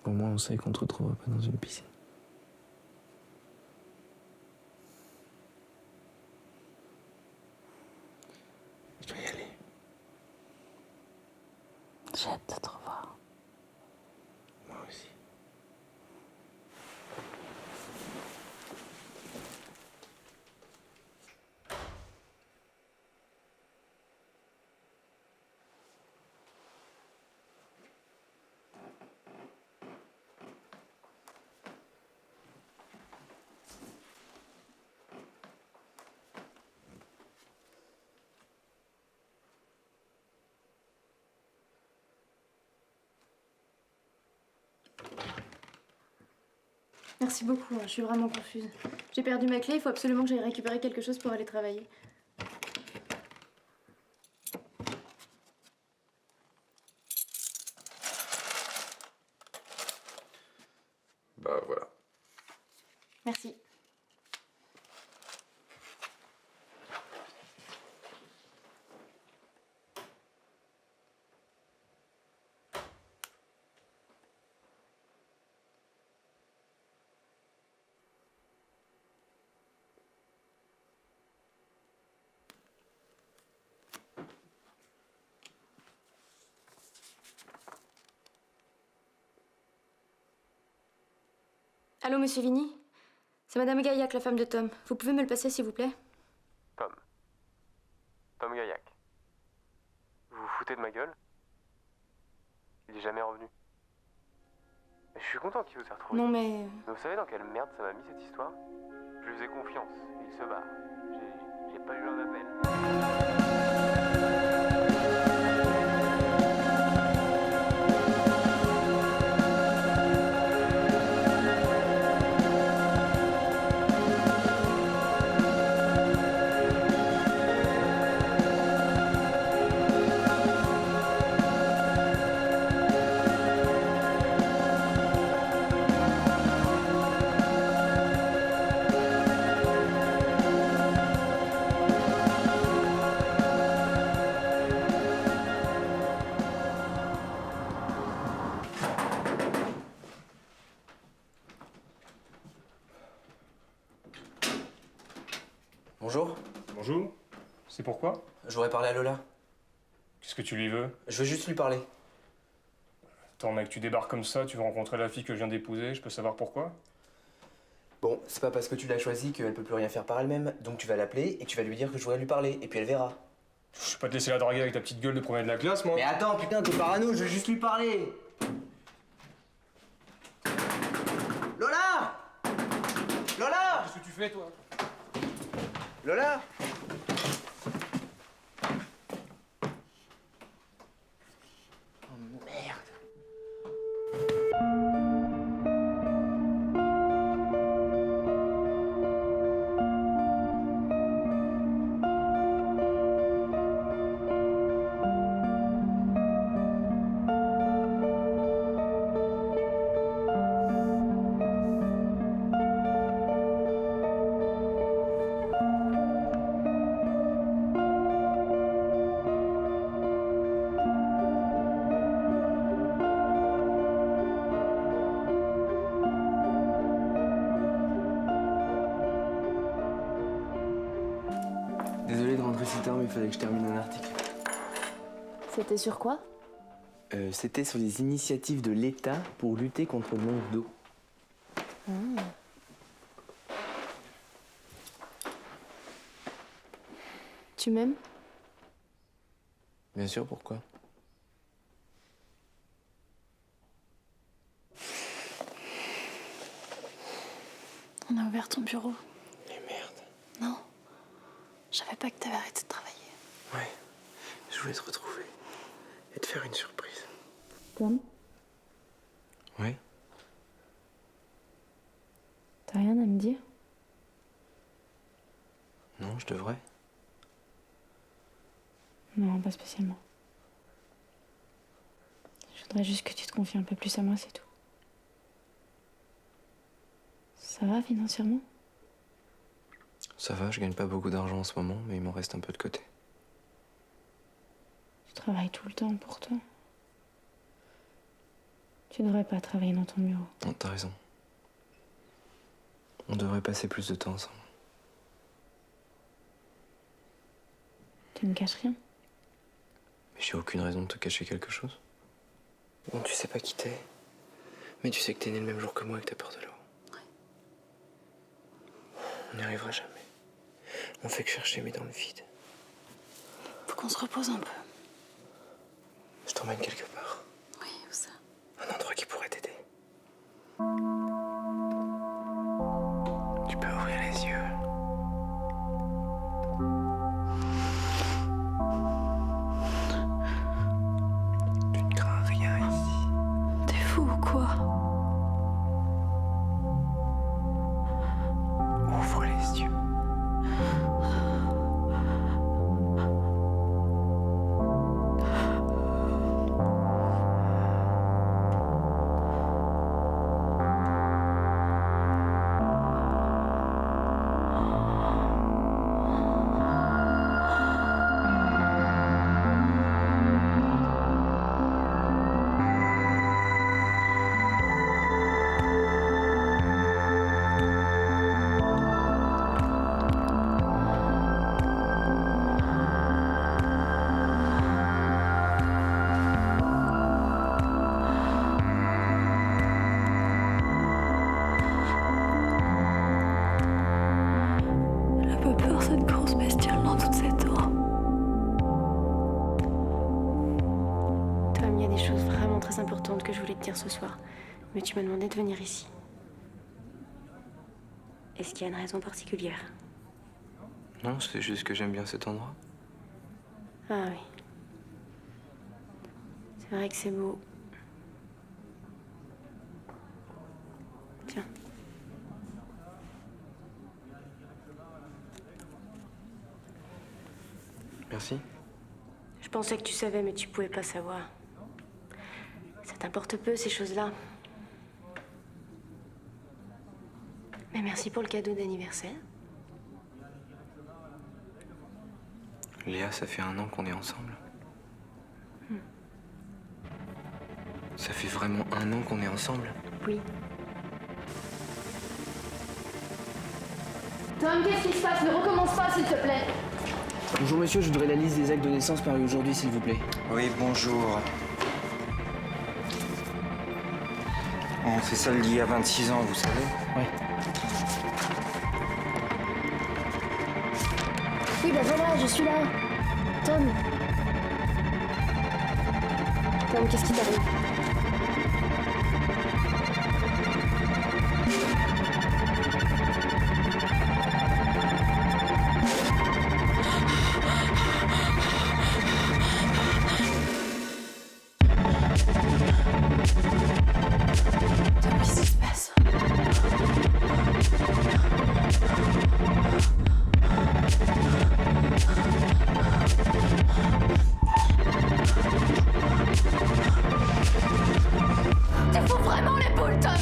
Au moins, on sait qu'on te retrouvera pas dans une piscine. Je dois y aller. J'ai hâte de te revoir. Moi aussi. Merci beaucoup, je suis vraiment confuse. J'ai perdu ma clé, il faut absolument que j'aille récupérer quelque chose pour aller travailler. Bah voilà. Merci. Allô, monsieur Vigny? C'est Madame Gaillac, la femme de Tom. Vous pouvez me le passer, s'il vous plaît? Tom. Tom Gaillac. Vous vous foutez de ma gueule? Il est jamais revenu. Mais je suis content qu'il vous ait retrouvé. Non, mais... vous savez dans quelle merde ça m'a mis cette histoire? Je lui faisais confiance. Il se barre. J'ai pas eu l'heure d'appel. Bonjour. Bonjour. C'est pourquoi? Je voudrais parler à Lola. Qu'est-ce que tu lui veux? Je veux juste lui parler. Attends mec, tu débarques comme ça, tu veux rencontrer la fille que je viens d'épouser, je peux savoir pourquoi? Bon, c'est pas parce que tu l'as choisie qu'elle peut plus rien faire par elle-même. Donc tu vas l'appeler et tu vas lui dire que je voudrais lui parler. Et puis elle verra. Je vais pas te laisser la draguer avec ta petite gueule de premier de la classe, moi. Mais attends, putain, t'es parano, je veux juste lui parler. Lola! Lola! Qu'est-ce que tu fais, toi? Lola! Oh merde. Désolé de rentrer si tard, mais il fallait que je termine un article. C'était sur quoi? C'était sur les initiatives de l'État pour lutter contre le manque d'eau. Tu m'aimes? Bien sûr, pourquoi? On a ouvert ton bureau. Mais merde. Non. Je savais pas que t'avais arrêté de travailler. Ouais, je voulais te retrouver et te faire une surprise. Tom, Ouais? t'as rien à me dire? Non, je devrais. Non, pas spécialement. Je voudrais juste que tu te confies un peu plus à moi, c'est tout. Ça va financièrement? Ça va, je gagne pas beaucoup d'argent en ce moment, mais il m'en reste un peu de côté. Tu travailles tout le temps pour toi. Tu devrais pas travailler dans ton bureau. Non, t'as raison. On devrait passer plus de temps ensemble. Tu ne caches rien. Mais j'ai aucune raison de te cacher quelque chose. Bon, tu sais pas qui t'es, mais tu sais que t'es né le même jour que moi et que t'as peur de l'eau. On n'y arrivera jamais. On fait que chercher, mais dans le vide. Faut qu'on se repose un peu. Je t'emmène quelque part. Oui, où ça? Un endroit qui pourrait t'aider. Tu peux ouvrir les yeux. Tu ne crains rien ici. T'es fou ou quoi? Ouvre les yeux. Elle a pas peur, cette grosse bestiole dans toute cette eau. Tom, il y a des choses vraiment très importantes que je voulais te dire ce soir. Mais tu m'as demandé de venir ici. Est-ce qu'il y a une raison particulière? Non, c'est juste que j'aime bien cet endroit. Ah oui. C'est vrai que c'est beau. Tiens. Merci. Je pensais que tu savais, mais tu pouvais pas savoir. Ça t'importe peu, ces choses-là. Mais merci pour le cadeau d'anniversaire. Léa, ça fait 1 an qu'on est ensemble. Ça fait vraiment 1 an qu'on est ensemble. Oui. Tom, qu'est-ce qui se passe? Ne recommence pas, s'il te plaît. Bonjour monsieur, je voudrais la liste des actes de naissance parus aujourd'hui, s'il vous plaît. Oui, bonjour. Bon, c'est celle d'il y a 26 ans, vous savez. Ouais. Oui, bah voilà, je suis là. Tom. Tom, qu'est-ce qui t'arrive? Tom, qu'est-ce qui se passe? Tu fous vraiment l'épaule, Tom.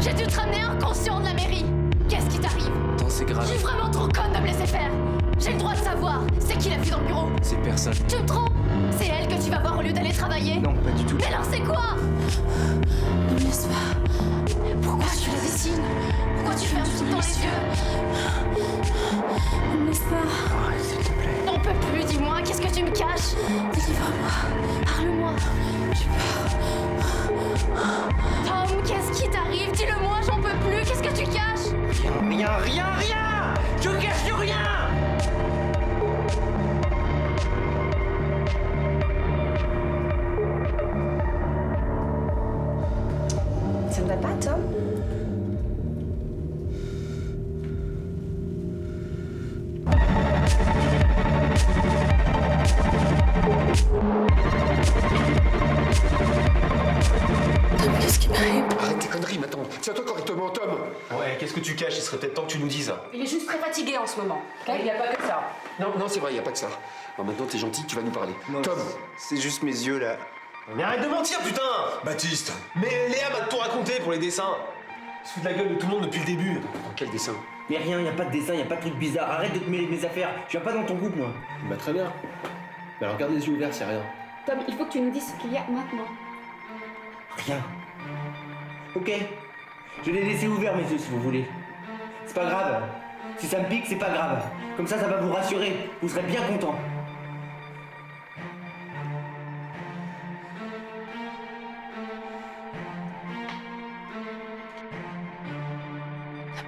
J'ai dû te ramener inconscient de la mairie. Qu'est-ce qui t'arrive? Attends, c'est grave. Je suis vraiment trop conne de me laisser faire. J'ai le droit de savoir. C'est qui la fille dans le bureau? C'est personne. Tu me trompes? C'est elle que tu vas voir au lieu d'aller travailler? Non, pas du tout. Mais alors c'est quoi? Ne me laisse pas. Pourquoi tu la dessines? Pourquoi tu fermes tout le temps les yeux? Ne me laisse pas. Arrête, s'il te plaît. On peut plus, dis-moi, qu'est-ce que tu me caches? Délivre-moi. Parle-moi. J'ai peur. Tom, qu'est-ce qui t'arrive? Dis-le-moi, j'en peux plus, qu'est-ce que tu caches? Rien! Je cache rien! Ça ne va pas, Tom? Tom, qu'est-ce qui m'arrive? Arrête tes conneries maintenant. Tiens-toi correctement, Tom. Ouais, qu'est-ce que tu caches? Il serait peut-être temps que tu nous dises. Il est juste très fatigué en ce moment. Il n'y a pas que ça. Non, c'est vrai, il n'y a pas que ça. Alors maintenant, t'es gentil, tu vas nous parler. Tom, C'est juste mes yeux, là. Mais arrête de mentir, putain! Baptiste, Mais Léa m'a tout raconté pour les dessins. Il se fout de la gueule de tout le monde depuis le début. quel dessin? Mais rien, y a pas de dessin, y a pas de truc bizarre. Arrête de te mêler de mes affaires. Je viens pas dans ton groupe, moi. Bah très bien. Mais alors garde les yeux ouverts, c'est rien. Tom, il faut que tu nous dises ce qu'il y a maintenant. Rien. Ok. Je l'ai laissé ouvert, mes yeux, si vous voulez. C'est pas grave. Si ça me pique, c'est pas grave. Comme ça va vous rassurer. Vous serez bien content.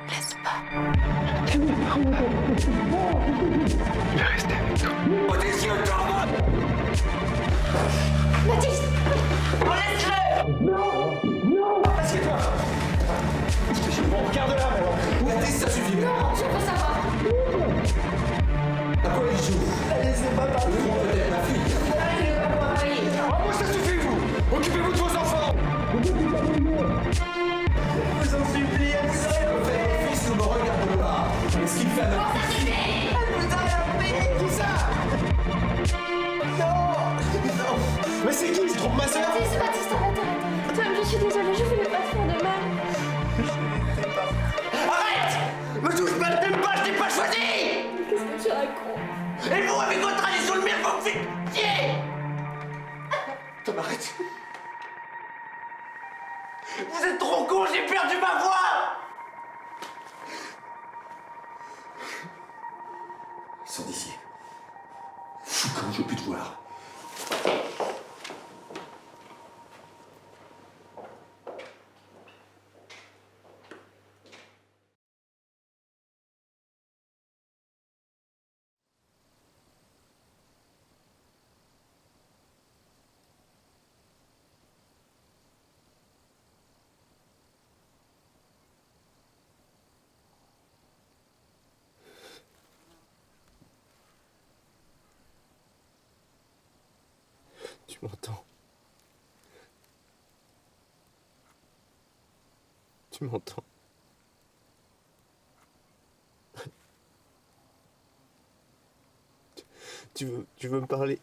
Laisse pas. Il est resté avec nous. Oh, tes yeux, Tom! Baptiste! Oh, laisse-le! Non! Assieds-toi! Bon, regarde là, mais Baptiste, ça suffit. Non, je veux savoir. À quoi il joue? Laissez pas parler. Peut-être ma fille. Allez, je vais pas pouvoir travailler. Oh, moi, ça suffit, vous! Occupez-vous de vos enfants! Je vous en supplie, Mon fils ne me regarde pas. Qu'est-ce qu'il fait à ma fille? Qui ça? Non! Mais c'est qui? Tu trompes ma sœur? Baptiste, arrête. Tom, je suis désolée, je voulais pas te faire de mal. Arrête! Me touche pas, ne t'aime pas, je t'ai pas choisi! Qu'est-ce que tu racontes? Et vous, avec votre tradition de merde, vous me faites chier! Tom, arrête. Vous êtes trop con, j'ai perdu ma voix! Sors d'ici. Fou quand je veux plus te voir. Tu m'entends? Tu m'entends? Tu veux me parler?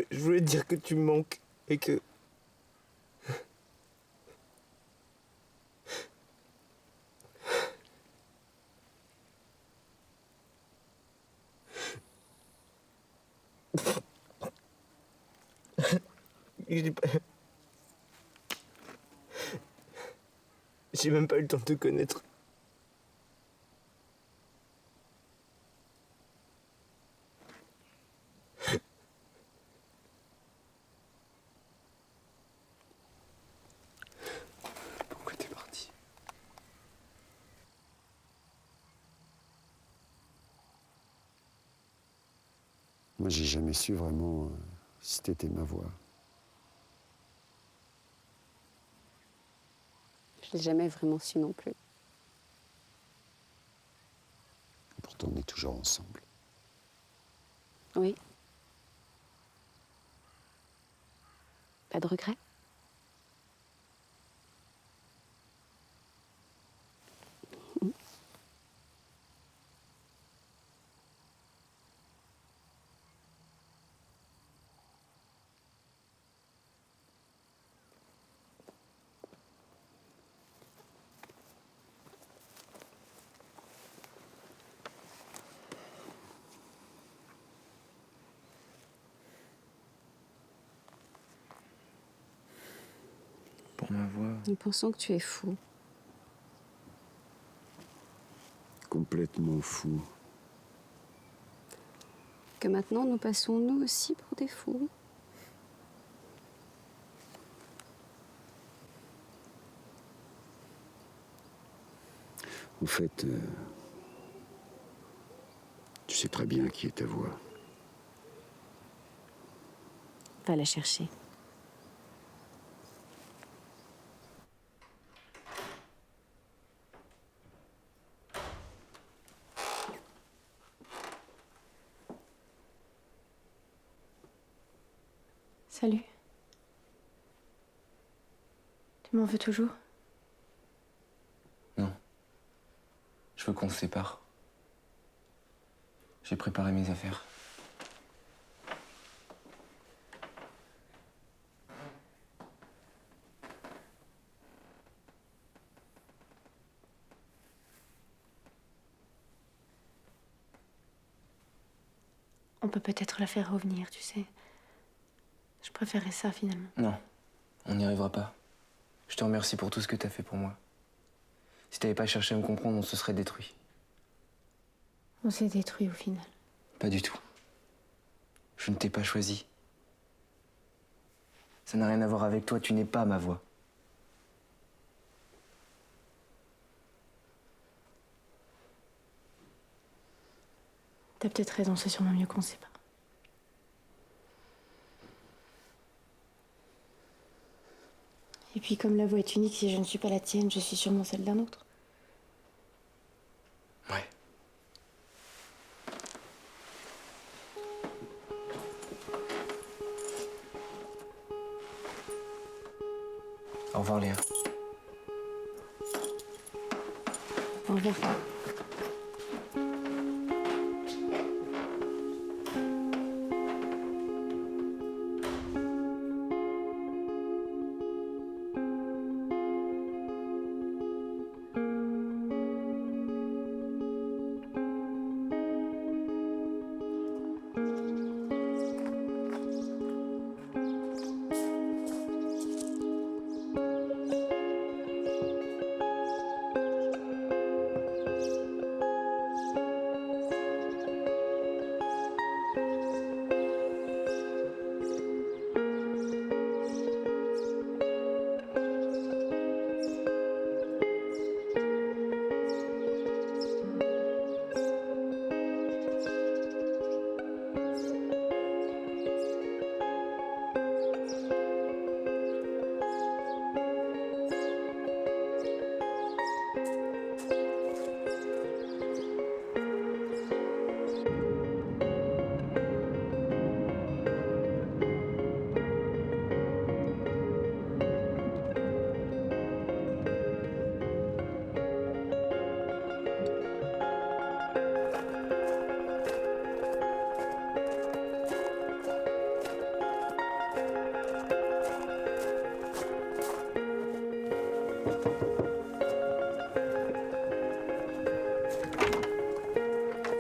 Je voulais te dire que tu me manques et que... J'ai même pas eu le temps de te connaître. Pourquoi t'es parti? Moi, j'ai jamais su vraiment si t'étais ma voix. Je l'ai jamais vraiment su non plus. Pourtant, on est toujours ensemble. Oui. Pas de regret? Pour ma voix. Nous pensons que tu es fou. Complètement fou. Que maintenant nous passons nous aussi pour des fous. En fait, tu sais très bien qui est ta voix. Va la chercher. Salut. Tu m'en veux toujours? Non. Je veux qu'on se sépare. J'ai préparé mes affaires. On peut peut-être la faire revenir, tu sais. Je préférerais ça finalement. Non, on n'y arrivera pas. Je te remercie pour tout ce que t'as fait pour moi. Si t'avais pas cherché à me comprendre, on se serait détruit. On s'est détruit au final. Pas du tout. Je ne t'ai pas choisi. Ça n'a rien à voir avec toi, tu n'es pas ma voix. T'as peut-être raison, c'est sûrement mieux qu'on se sépare. Et puis comme la voix est unique, si je ne suis pas la tienne, je suis sûrement celle d'un autre. Ouais. Au revoir, Léa. Au revoir.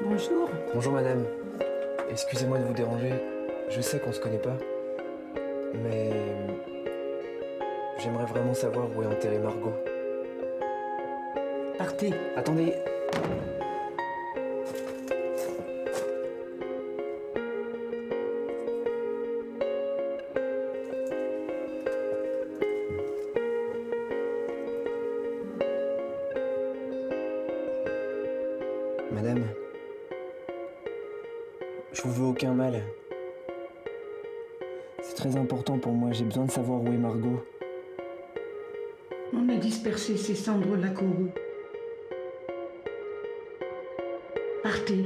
Bonjour. Bonjour, madame. Excusez-moi de vous déranger. Je sais qu'on se connaît pas. Mais j'aimerais vraiment savoir où est enterrée Margot. Partez. Attendez. Madame, je vous veux aucun mal. C'est très important pour moi, j'ai besoin de savoir où est Margot. On a dispersé ces cendres là, Kourou. Partez.